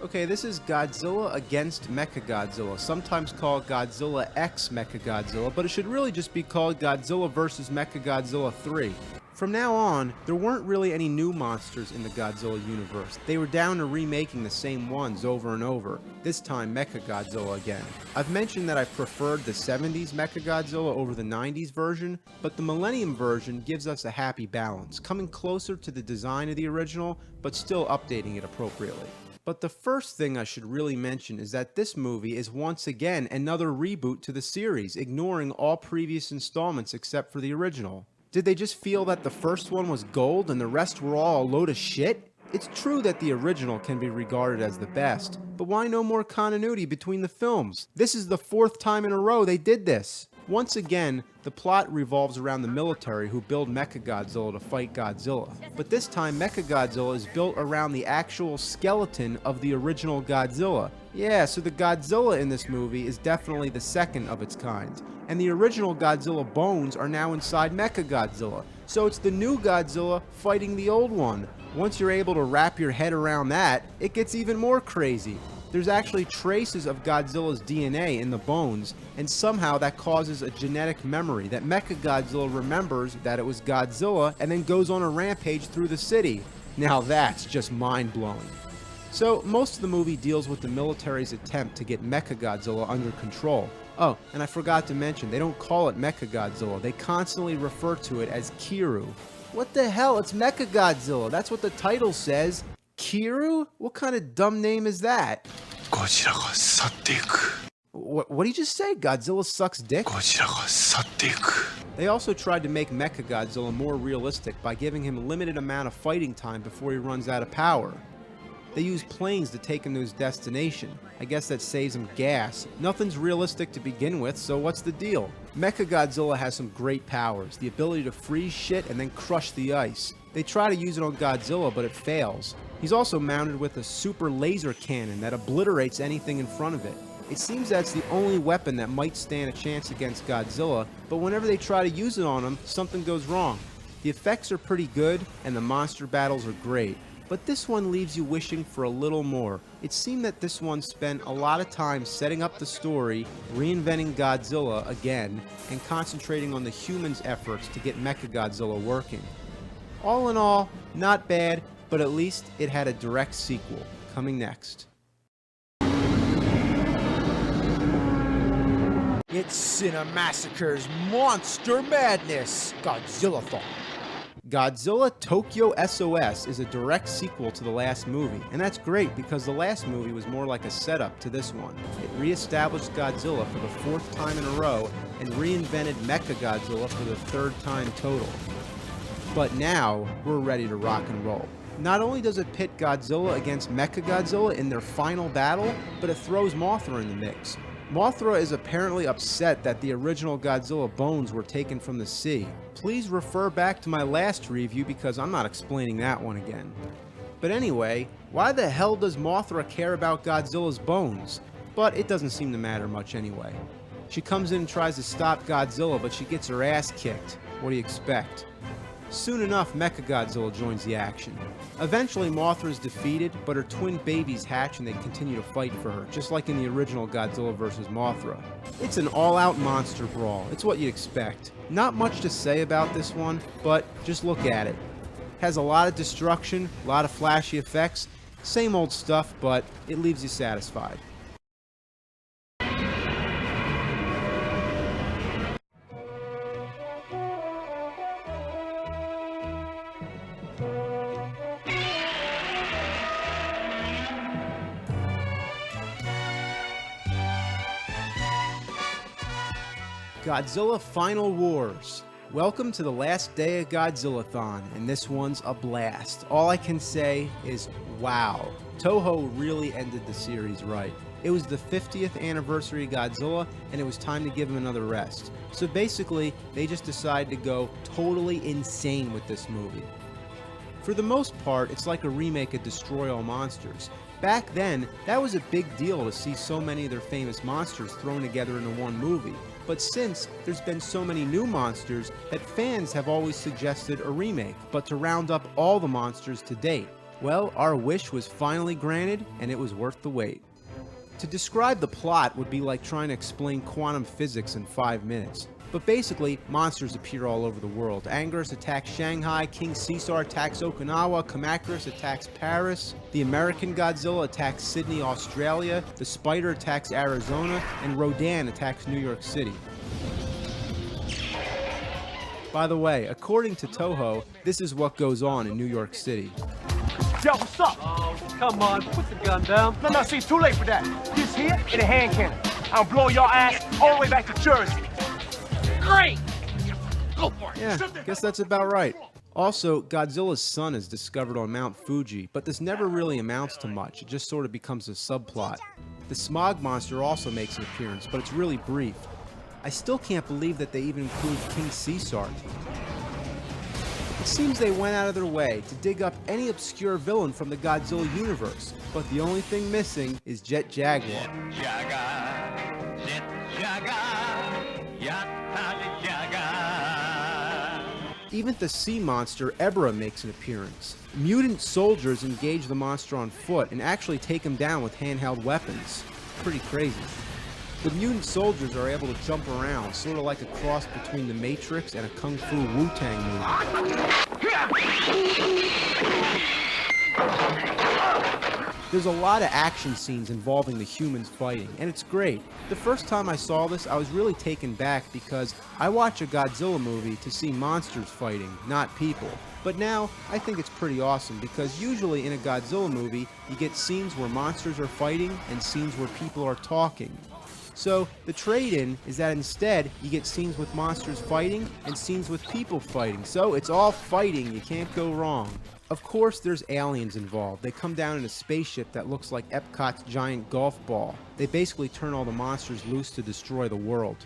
Okay, this is Godzilla against Mechagodzilla, sometimes called Godzilla X Mechagodzilla, but it should really just be called Godzilla vs. Mechagodzilla 3. From now on, there weren't really any new monsters in the Godzilla universe. They were down to remaking the same ones over and over, this time Mechagodzilla again. I've mentioned that I preferred the 70s Mechagodzilla over the 90s version, but the Millennium version gives us a happy balance, coming closer to the design of the original, but still updating it appropriately. But the first thing I should really mention is that this movie is once again another reboot to the series, ignoring all previous installments except for the original. Did they just feel that the first one was gold and the rest were all a load of shit? It's true that the original can be regarded as the best, but why no more continuity between the films? This is the 4th time in a row they did this. Once again, the plot revolves around the military who build Mechagodzilla to fight Godzilla. But this time, Mechagodzilla is built around the actual skeleton of the original Godzilla. Yeah, so the Godzilla in this movie is definitely the second of its kind. And the original Godzilla bones are now inside Mechagodzilla. So it's the new Godzilla fighting the old one. Once you're able to wrap your head around that, it gets even more crazy. There's actually traces of Godzilla's DNA in the bones, and somehow that causes a genetic memory that Mechagodzilla remembers that it was Godzilla and then goes on a rampage through the city. Now that's just mind-blowing. So most of the movie deals with the military's attempt to get Mechagodzilla under control. Oh, and I forgot to mention, they don't call it Mechagodzilla, they constantly refer to it as Kiru. What the hell, it's Mechagodzilla, that's what the title says. Kiru? What kind of dumb name is that? What did you just say? Godzilla sucks dick? They also tried to make Mechagodzilla more realistic by giving him a limited amount of fighting time before he runs out of power. They use planes to take him to his destination. I guess that saves him gas. Nothing's realistic to begin with, so what's the deal? Mechagodzilla has some great powers, the ability to freeze shit and then crush the ice. They try to use it on Godzilla, but it fails. He's also mounted with a super laser cannon that obliterates anything in front of it. It seems that's the only weapon that might stand a chance against Godzilla, but whenever they try to use it on him, something goes wrong. The effects are pretty good, and the monster battles are great. But this one leaves you wishing for a little more. It seemed that this one spent a lot of time setting up the story, reinventing Godzilla again, and concentrating on the humans' efforts to get Mechagodzilla working. All in all, not bad, but at least it had a direct sequel, coming next. It's Cinemassacre's Monster Madness, Godzilla-thon. Godzilla Tokyo SOS is a direct sequel to the last movie, and that's great because the last movie was more like a setup to this one. It re-established Godzilla for the 4th time in a row and reinvented Mechagodzilla for the 3rd time total. But now, we're ready to rock and roll. Not only does it pit Godzilla against Mechagodzilla in their final battle, but it throws Mothra in the mix. Mothra is apparently upset that the original Godzilla bones were taken from the sea. Please refer back to my last review because I'm not explaining that one again. But anyway, why the hell does Mothra care about Godzilla's bones? But it doesn't seem to matter much anyway. She comes in and tries to stop Godzilla, but she gets her ass kicked. What do you expect? Soon enough, Mechagodzilla joins the action. Eventually, Mothra is defeated, but her twin babies hatch and they continue to fight for her, just like in the original Godzilla vs. Mothra. It's an all-out monster brawl. It's what you'd expect. Not much to say about this one, but just look at it. Has a lot of destruction, a lot of flashy effects, same old stuff, but it leaves you satisfied. Godzilla Final Wars. Welcome to the last day of Godzilla-thon, and this one's a blast. All I can say is, wow. Toho really ended the series right. It was the 50th anniversary of Godzilla, and it was time to give him another rest. So basically, they just decided to go totally insane with this movie. For the most part, it's like a remake of Destroy All Monsters. Back then, that was a big deal to see so many of their famous monsters thrown together into one movie. But since there's been so many new monsters that fans have always suggested a remake, but to round up all the monsters to date. Well, our wish was finally granted, and it was worth the wait. To describe the plot would be like trying to explain quantum physics in 5 minutes. But basically, monsters appear all over the world. Anguirus attacks Shanghai, King Caesar attacks Okinawa, Kamacuras attacks Paris, the American Godzilla attacks Sydney, Australia, the Spider attacks Arizona, and Rodan attacks New York City. By the way, according to Toho, this is what goes on in New York City. Yo, what's up? Oh, come on, put the gun down. No, see, it's too late for that. This here and a hand cannon. I'll blow your ass all the way back to Jersey. Great! Go for it. Yeah, guess that's about right. Also, Godzilla's son is discovered on Mount Fuji, but this never really amounts to much. It just sort of becomes a subplot. The Smog Monster also makes an appearance, but it's really brief. I still can't believe that they even include King Caesar. It seems they went out of their way to dig up any obscure villain from the Godzilla universe, but the only thing missing is Jet Jaguar. Even the sea monster Ebra makes an appearance. Mutant soldiers engage the monster on foot and actually take him down with handheld weapons. Pretty crazy. The mutant soldiers are able to jump around, sort of like a cross between the Matrix and a Kung Fu Wu-Tang movie. There's a lot of action scenes involving the humans fighting, and it's great. The first time I saw this, I was really taken back because I watch a Godzilla movie to see monsters fighting, not people. But now, I think it's pretty awesome because usually in a Godzilla movie, you get scenes where monsters are fighting and scenes where people are talking. So, the trade-in is that instead, you get scenes with monsters fighting and scenes with people fighting. So, it's all fighting, you can't go wrong. Of course, there's aliens involved. They come down in a spaceship that looks like Epcot's giant golf ball. They basically turn all the monsters loose to destroy the world.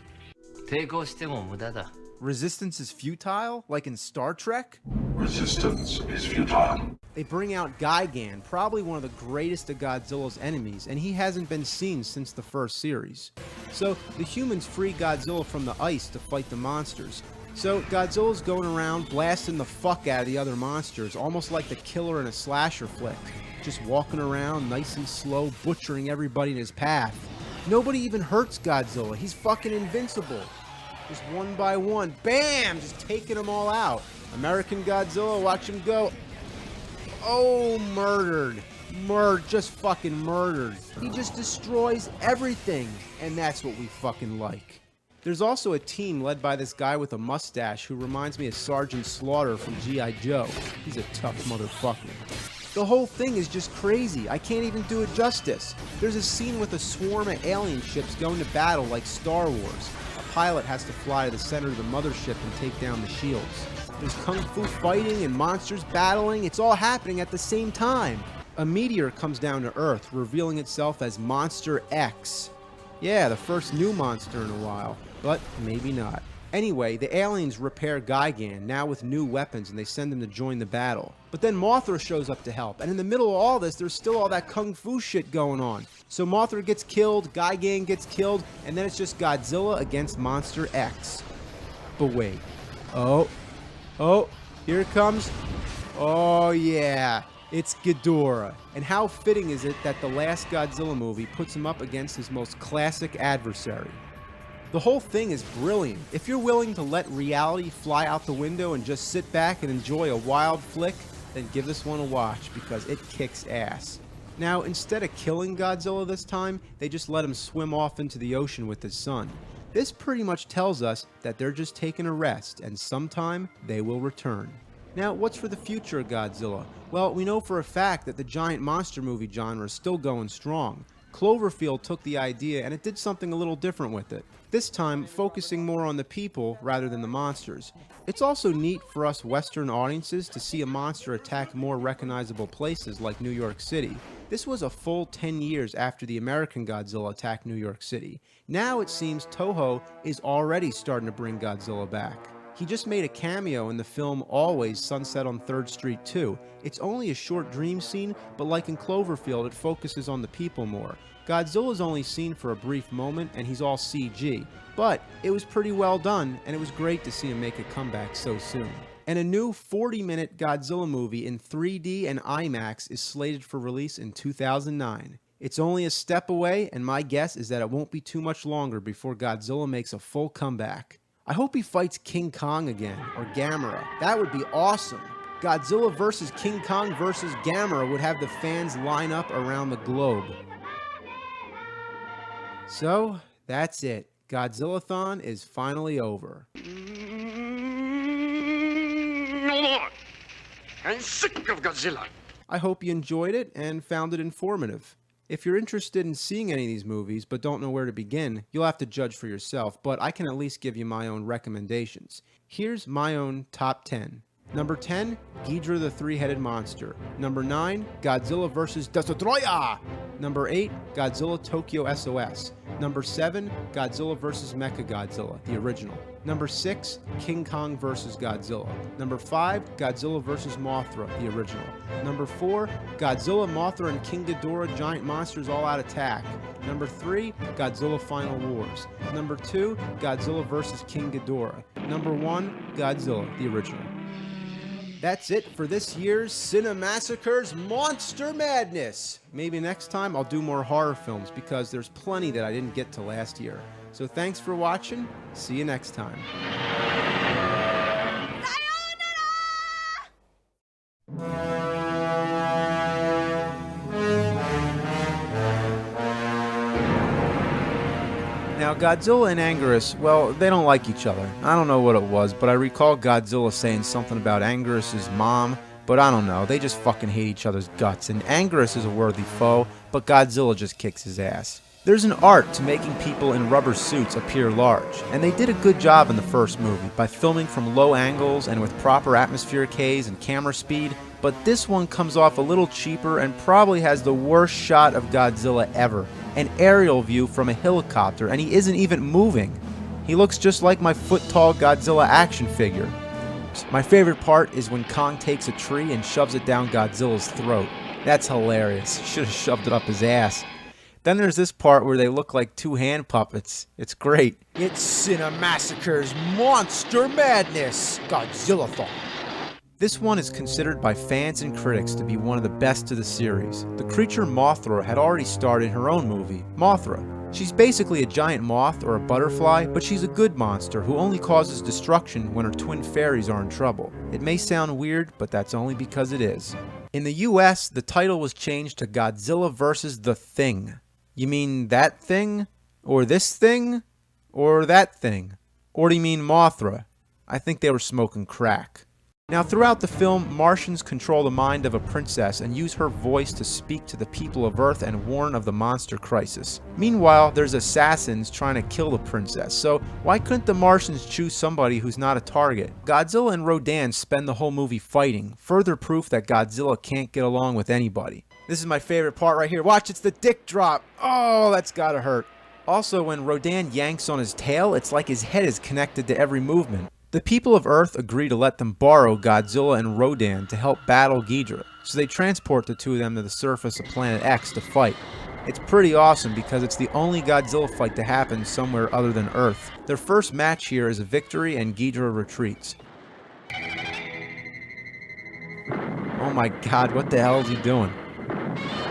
Resistance is futile? Like in Star Trek? Resistance is futile. They bring out Gigan, probably one of the greatest of Godzilla's enemies, and he hasn't been seen since the first series. So, the humans free Godzilla from the ice to fight the monsters. So, Godzilla's going around blasting the fuck out of the other monsters, almost like the killer in a slasher flick. Just walking around nice and slow, butchering everybody in his path. Nobody even hurts Godzilla, he's fucking invincible. Just one by one, bam! Just taking them all out. American Godzilla, watch him go. Oh, murdered. Just fucking murdered. He just destroys everything. And that's what we fucking like. There's also a team led by this guy with a mustache who reminds me of Sergeant Slaughter from G.I. Joe. He's a tough motherfucker. The whole thing is just crazy. I can't even do it justice. There's a scene with a swarm of alien ships going to battle like Star Wars. A pilot has to fly to the center of the mothership and take down the shields. There's kung fu fighting and monsters battling. It's all happening at the same time. A meteor comes down to Earth, revealing itself as Monster X. Yeah, the first new monster in a while, but maybe not. Anyway, the aliens repair Gigan, now with new weapons, and they send him to join the battle. But then Mothra shows up to help, and in the middle of all this, there's still all that kung fu shit going on. So Mothra gets killed, Gigan gets killed, and then it's just Godzilla against Monster X. But wait. Oh, here it comes. Oh yeah, it's Ghidorah. And how fitting is it that the last Godzilla movie puts him up against his most classic adversary? The whole thing is brilliant. If you're willing to let reality fly out the window and just sit back and enjoy a wild flick, then give this one a watch because it kicks ass. Now, instead of killing Godzilla this time, they just let him swim off into the ocean with his son. This pretty much tells us that they're just taking a rest, and sometime they will return. Now, what's for the future of Godzilla? Well, we know for a fact that the giant monster movie genre is still going strong. Cloverfield took the idea and it did something a little different with it. This time, focusing more on the people rather than the monsters. It's also neat for us Western audiences to see a monster attack more recognizable places like New York City. This was a full 10 years after the American Godzilla attacked New York City. Now it seems Toho is already starting to bring Godzilla back. He just made a cameo in the film Always Sunset on 3rd Street 2. It's only a short dream scene, but like in Cloverfield, it focuses on the people more. Godzilla's only seen for a brief moment, and he's all CG. But it was pretty well done, and it was great to see him make a comeback so soon. And a new 40-minute Godzilla movie in 3D and IMAX is slated for release in 2009. It's only a step away, and my guess is that it won't be too much longer before Godzilla makes a full comeback. I hope he fights King Kong again, or Gamera. That would be awesome. Godzilla versus King Kong versus Gamera would have the fans line up around the globe. So, that's it. Godzillathon is finally over. No more! I'm sick of Godzilla! I hope you enjoyed it and found it informative. If you're interested in seeing any of these movies but don't know where to begin, you'll have to judge for yourself, but I can at least give you my own recommendations. Here's my own top 10. Number 10, Ghidorah the Three-Headed Monster. Number 9, Godzilla vs. Destroyer. Number 8, Godzilla Tokyo SOS. Number 7, Godzilla vs. Mechagodzilla, the original. Number 6, King Kong vs. Godzilla. Number 5, Godzilla vs. Mothra, the original. Number 4, Godzilla, Mothra, and King Ghidorah Giant Monsters All Out Attack. Number 3, Godzilla Final Wars. Number 2, Godzilla vs. King Ghidorah. Number 1, Godzilla, the original. That's it for this year's Cinemassacre's Monster Madness. Maybe next time I'll do more horror films because there's plenty that I didn't get to last year. So thanks for watching. See you next time. Sayonara! Now, Godzilla and Anguirus, well, they don't like each other. I don't know what it was, but I recall Godzilla saying something about Anguirus' mom, but I don't know, they just fucking hate each other's guts, and Anguirus is a worthy foe, but Godzilla just kicks his ass. There's an art to making people in rubber suits appear large, and they did a good job in the first movie by filming from low angles and with proper atmospheric haze and camera speed, but this one comes off a little cheaper and probably has the worst shot of Godzilla ever. An aerial view from a helicopter, and he isn't even moving. He looks just like my foot-tall Godzilla action figure. My favorite part is when Kong takes a tree and shoves it down Godzilla's throat. That's hilarious. He should have shoved it up his ass. Then there's this part where they look like two hand puppets. It's great. It's Cinemassacre's Monster Madness, Godzillathon. This one is considered by fans and critics to be one of the best of the series. The creature Mothra had already starred in her own movie, Mothra. She's basically a giant moth or a butterfly, but she's a good monster who only causes destruction when her twin fairies are in trouble. It may sound weird, but that's only because it is. In the US, the title was changed to Godzilla vs. The Thing. You mean that thing? Or this thing? Or that thing? Or do you mean Mothra? I think they were smoking crack. Now, throughout the film, Martians control the mind of a princess and use her voice to speak to the people of Earth and warn of the monster crisis. Meanwhile, there's assassins trying to kill the princess, so why couldn't the Martians choose somebody who's not a target? Godzilla and Rodan spend the whole movie fighting, further proof that Godzilla can't get along with anybody. This is my favorite part right here. Watch, it's the dick drop. Oh, that's gotta hurt. Also, when Rodan yanks on his tail, it's like his head is connected to every movement. The people of Earth agree to let them borrow Godzilla and Rodan to help battle Ghidorah, so they transport the two of them to the surface of Planet X to fight. It's pretty awesome because it's the only Godzilla fight to happen somewhere other than Earth. Their first match here is a victory and Ghidorah retreats. Oh my god, what the hell is he doing?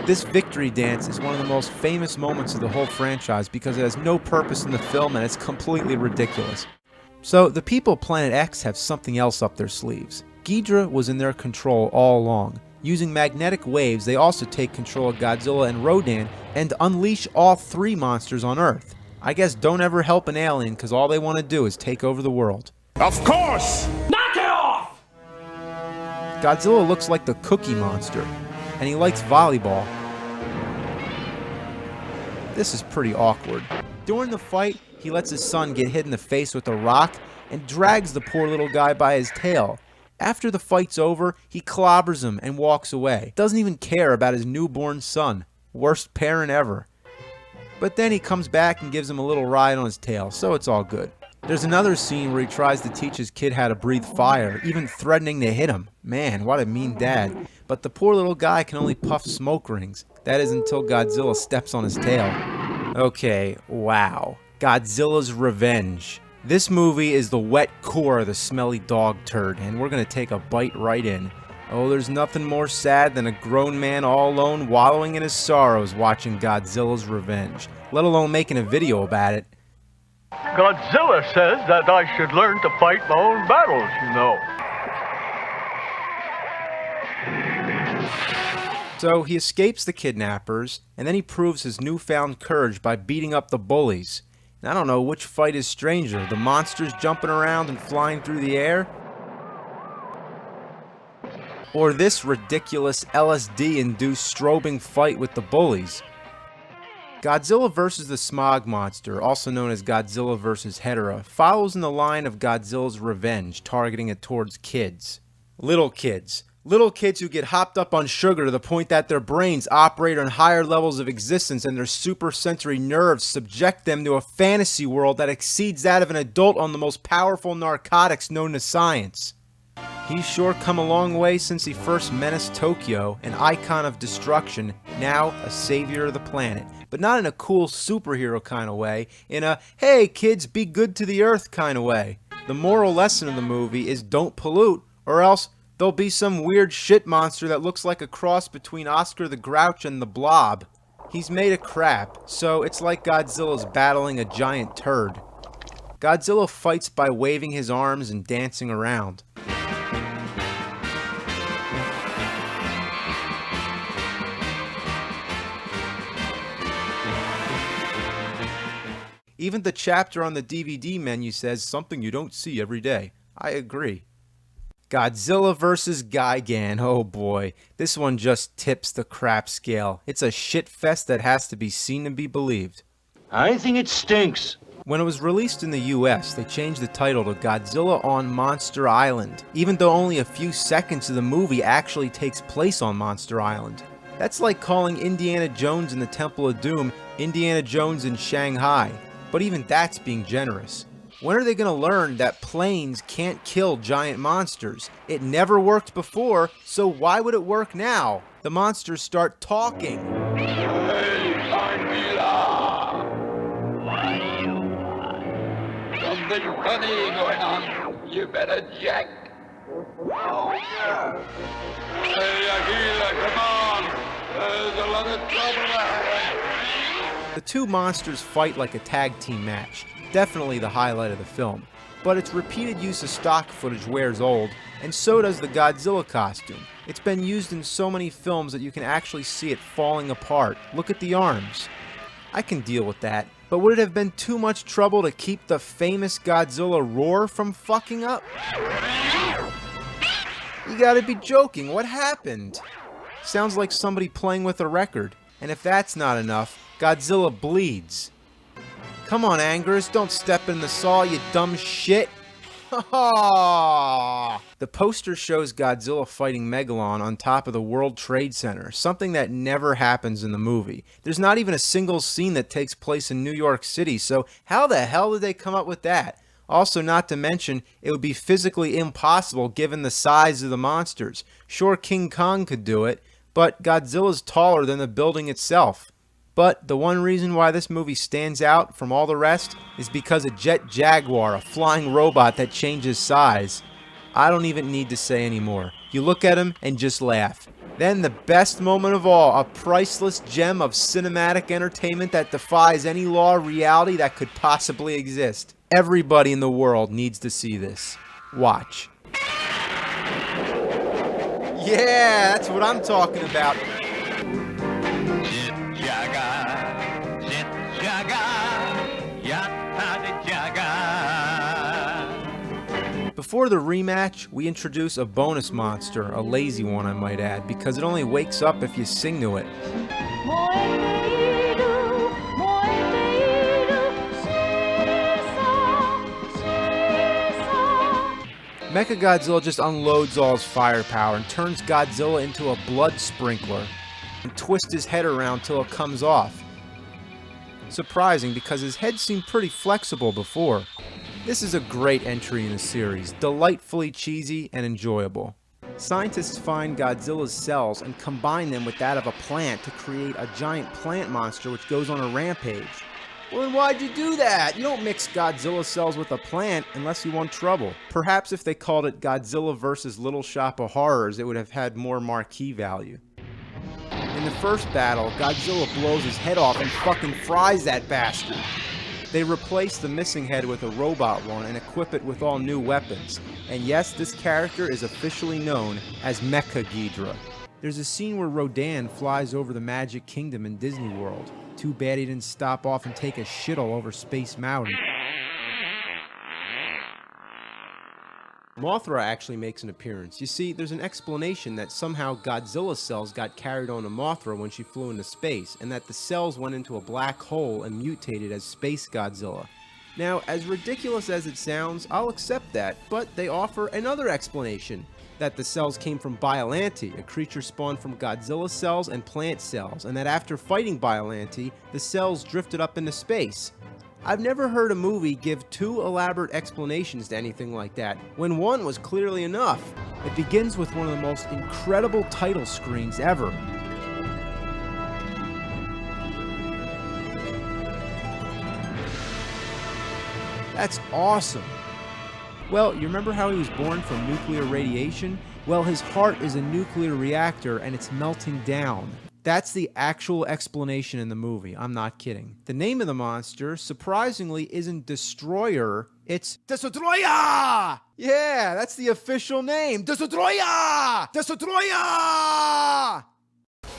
This victory dance is one of the most famous moments of the whole franchise because it has no purpose in the film and it's completely ridiculous. So, the people of Planet X have something else up their sleeves. Ghidorah was in their control all along. Using magnetic waves, they also take control of Godzilla and Rodan and unleash all three monsters on Earth. I guess don't ever help an alien because all they want to do is take over the world. Of course! Knock it off! Godzilla looks like the Cookie Monster, and he likes volleyball. This is pretty awkward. During the fight, he lets his son get hit in the face with a rock and drags the poor little guy by his tail. After the fight's over, he clobbers him and walks away. Doesn't even care about his newborn son. Worst parent ever. But then he comes back and gives him a little ride on his tail, so it's all good. There's another scene where he tries to teach his kid how to breathe fire, even threatening to hit him. Man, what a mean dad. But the poor little guy can only puff smoke rings. That is until Godzilla steps on his tail. Okay, wow. Godzilla's Revenge. This movie is the wet core of the smelly dog turd, and we're gonna take a bite right in. Oh, there's nothing more sad than a grown man all alone wallowing in his sorrows watching Godzilla's Revenge, let alone making a video about it. Godzilla says that I should learn to fight my own battles, you know. So he escapes the kidnappers, and then he proves his newfound courage by beating up the bullies. And I don't know which fight is stranger, the monsters jumping around and flying through the air, or this ridiculous LSD-induced strobing fight with the bullies. Godzilla vs. the Smog Monster, also known as Godzilla vs. Hedorah, follows in the line of Godzilla's Revenge, targeting it towards kids. Little kids. Little kids who get hopped up on sugar to the point that their brains operate on higher levels of existence and their supersensory nerves subject them to a fantasy world that exceeds that of an adult on the most powerful narcotics known to science. He's sure come a long way since he first menaced Tokyo, an icon of destruction, now a savior of the planet. But not in a cool superhero kind of way, in a, hey kids, be good to the earth kind of way. The moral lesson of the movie is don't pollute, or else there'll be some weird shit monster that looks like a cross between Oscar the Grouch and the Blob. He's made of crap, so it's like Godzilla's battling a giant turd. Godzilla fights by waving his arms and dancing around. Even the chapter on the DVD menu says something you don't see every day. I agree. Godzilla vs. Gigan. Oh boy, this one just tips the crap scale. It's a shit fest that has to be seen and be believed. I think it stinks. When it was released in the US, they changed the title to Godzilla on Monster Island, even though only a few seconds of the movie actually takes place on Monster Island. That's like calling Indiana Jones and the Temple of Doom Indiana Jones in Shanghai, but even that's being generous. When are they going to learn that planes can't kill giant monsters? It never worked before, so why would it work now? The monsters start talking. Hey, Carmilla! What do you want? Something funny going on. You better check. Oh, yeah. Hey, Aquila, come on. There's a lot of trouble ahead. The two monsters fight like a tag team match. Definitely the highlight of the film. But its repeated use of stock footage wears old, and so does the Godzilla costume. It's been used in so many films that you can actually see it falling apart. Look at the arms. I can deal with that, but would it have been too much trouble to keep the famous Godzilla roar from fucking up? You gotta be joking, what happened? Sounds like somebody playing with a record, and if that's not enough, Godzilla bleeds. Come on, Angerus, don't step in the saw, you dumb shit. The poster shows Godzilla fighting Megalon on top of the World Trade Center, something that never happens in the movie. There's not even a single scene that takes place in New York City, so how the hell did they come up with that? Also, not to mention, it would be physically impossible given the size of the monsters. Sure, King Kong could do it, but Godzilla's taller than the building itself. But the one reason why this movie stands out from all the rest is because of Jet Jaguar, a flying robot that changes size. I don't even need to say any more. You look at him and just laugh. Then the best moment of all, a priceless gem of cinematic entertainment that defies any law of reality that could possibly exist. Everybody in the world needs to see this. Watch. Yeah, that's what I'm talking about. Before the rematch, we introduce a bonus monster, a lazy one I might add, because it only wakes up if you sing to it. Mechagodzilla just unloads all his firepower and turns Godzilla into a blood sprinkler and twists his head around till it comes off. Surprising because his head seemed pretty flexible before. This is a great entry in the series, delightfully cheesy and enjoyable. Scientists find Godzilla's cells and combine them with that of a plant to create a giant plant monster which goes on a rampage. Well, then why'd you do that? You don't mix Godzilla cells with a plant unless you want trouble. Perhaps if they called it Godzilla vs. Little Shop of Horrors, it would have had more marquee value. In the first battle, Godzilla blows his head off and fucking fries that bastard. They replace the missing head with a robot one and equip it with all new weapons. And yes, this character is officially known as Mecha Ghidorah. There's a scene where Rodan flies over the Magic Kingdom in Disney World. Too bad he didn't stop off and take a shit all over Space Mountain. Mothra actually makes an appearance. You see, there's an explanation that somehow Godzilla's cells got carried on to Mothra when she flew into space, and that the cells went into a black hole and mutated as Space Godzilla. Now, as ridiculous as it sounds, I'll accept that, but they offer another explanation. That the cells came from Biollante, a creature spawned from Godzilla cells and plant cells, and that after fighting Biollante, the cells drifted up into space. I've never heard a movie give two elaborate explanations to anything like that, when one was clearly enough. It begins with one of the most incredible title screens ever. That's awesome. Well, you remember how he was born from nuclear radiation? Well, his heart is a nuclear reactor and it's melting down. That's the actual explanation in the movie. I'm not kidding. The name of the monster, surprisingly, isn't Destroyer. It's Destroyer! Yeah, that's the official name. Destroyer! Destroyer!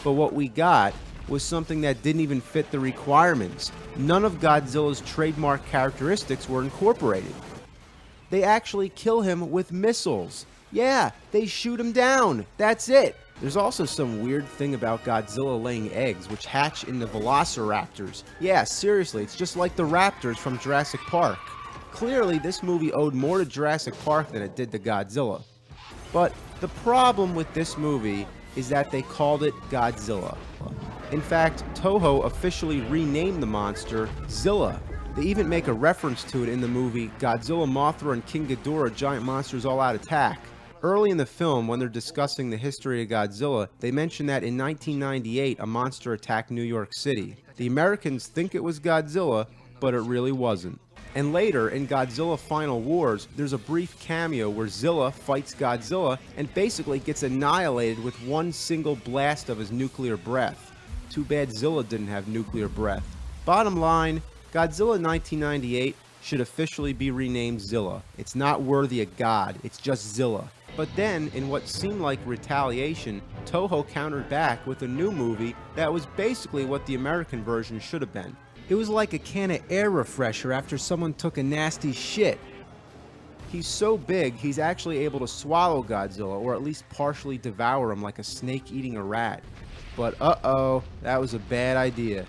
But what we got was something that didn't even fit the requirements. None of Godzilla's trademark characteristics were incorporated. They actually kill him with missiles. Yeah, they shoot him down. That's it. There's also some weird thing about Godzilla laying eggs, which hatch into velociraptors. Yeah, seriously, it's just like the raptors from Jurassic Park. Clearly, this movie owed more to Jurassic Park than it did to Godzilla. But the problem with this movie is that they called it Godzilla. In fact, Toho officially renamed the monster Zilla. They even make a reference to it in the movie Godzilla, Mothra, and King Ghidorah Giant Monsters All Out Attack. Early in the film, when they're discussing the history of Godzilla, they mention that in 1998, a monster attacked New York City. The Americans think it was Godzilla, but it really wasn't. And later, in Godzilla Final Wars, there's a brief cameo where Zilla fights Godzilla and basically gets annihilated with one single blast of his nuclear breath. Too bad Zilla didn't have nuclear breath. Bottom line, Godzilla 1998 should officially be renamed Zilla. It's not worthy of God, it's just Zilla. But then, in what seemed like retaliation, Toho countered back with a new movie that was basically what the American version should have been. It was like a can of air refresher after someone took a nasty shit. He's so big, he's actually able to swallow Godzilla, or at least partially devour him like a snake eating a rat. But uh-oh, that was a bad idea.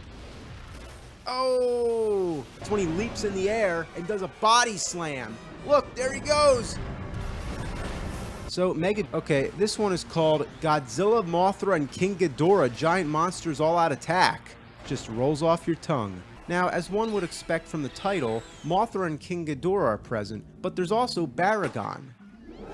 Oh! That's when he leaps in the air and does a body slam. Look, there he goes! So, okay, this one is called Godzilla, Mothra, and King Ghidorah Giant Monsters All Out Attack. Just rolls off your tongue. Now, as one would expect from the title, Mothra and King Ghidorah are present, but there's also Baragon.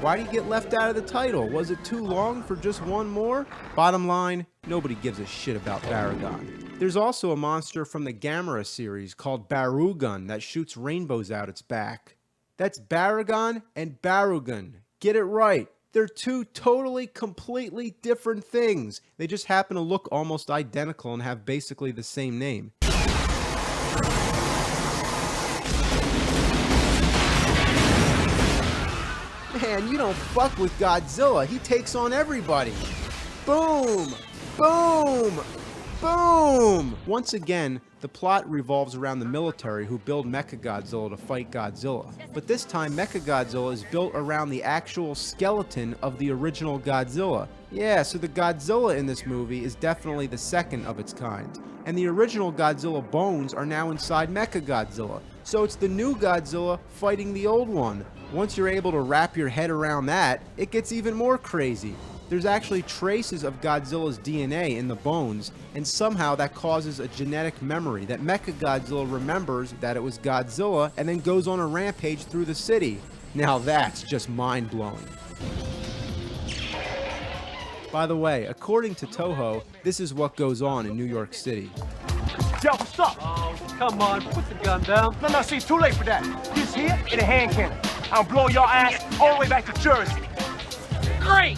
Why did he get left out of the title? Was it too long for just one more? Bottom line, nobody gives a shit about Baragon. There's also a monster from the Gamera series called Barugun that shoots rainbows out its back. That's Baragon and Barugun. Get it right. They're two totally, completely different things. They just happen to look almost identical and have basically the same name. Man, you don't fuck with Godzilla. He takes on everybody. Boom! Boom! Boom! Once again, the plot revolves around the military who build Mechagodzilla to fight Godzilla. But this time, Mechagodzilla is built around the actual skeleton of the original Godzilla. Yeah, so the Godzilla in this movie is definitely the second of its kind. And the original Godzilla bones are now inside Mechagodzilla. So it's the new Godzilla fighting the old one. Once you're able to wrap your head around that, it gets even more crazy. There's actually traces of Godzilla's DNA in the bones, and somehow that causes a genetic memory that Mechagodzilla remembers that it was Godzilla and then goes on a rampage through the city. Now that's just mind-blowing. By the way, according to Toho, this is what goes on in New York City. Yo, what's up? Oh, come on, put the gun down. No, see, too late for that. This here and a hand cannon. I'll blow your ass all the way back to Jersey. Great!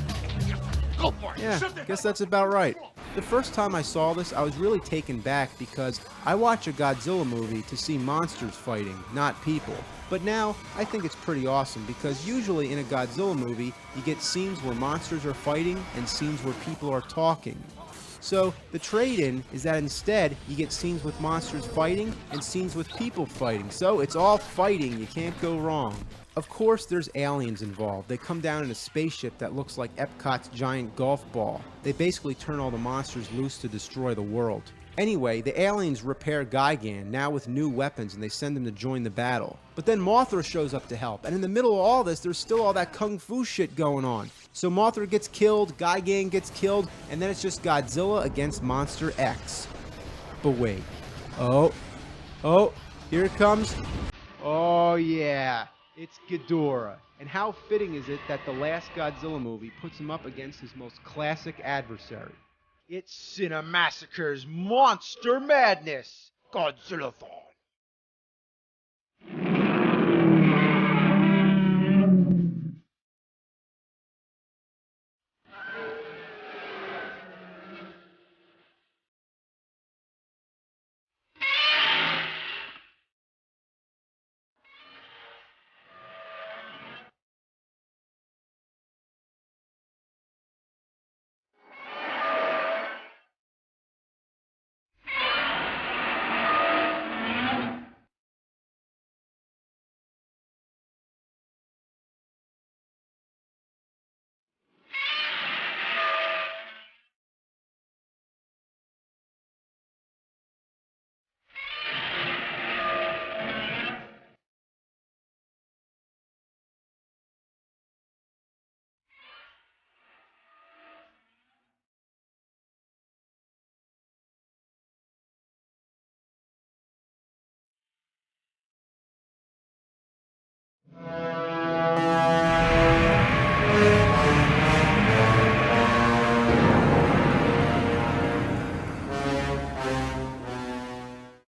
Go for it. Yeah, guess that's about right. The first time I saw this, I was really taken back because I watch a Godzilla movie to see monsters fighting, not people. But now, I think it's pretty awesome because usually in a Godzilla movie, you get scenes where monsters are fighting and scenes where people are talking. So, the trade-in is that instead, you get scenes with monsters fighting and scenes with people fighting. So, it's all fighting, you can't go wrong. Of course, there's aliens involved. They come down in a spaceship that looks like Epcot's giant golf ball. They basically turn all the monsters loose to destroy the world. Anyway, the aliens repair Gigan, now with new weapons, and they send him to join the battle. But then Mothra shows up to help, and in the middle of all this, there's still all that kung fu shit going on. So Mothra gets killed, Gigan gets killed, and then it's just Godzilla against Monster X. But wait. Oh, here it comes. Oh yeah. It's Ghidorah. And how fitting is it that the last Godzilla movie puts him up against his most classic adversary? It's Cinemassacre's Monster Madness, Godzilla-thon.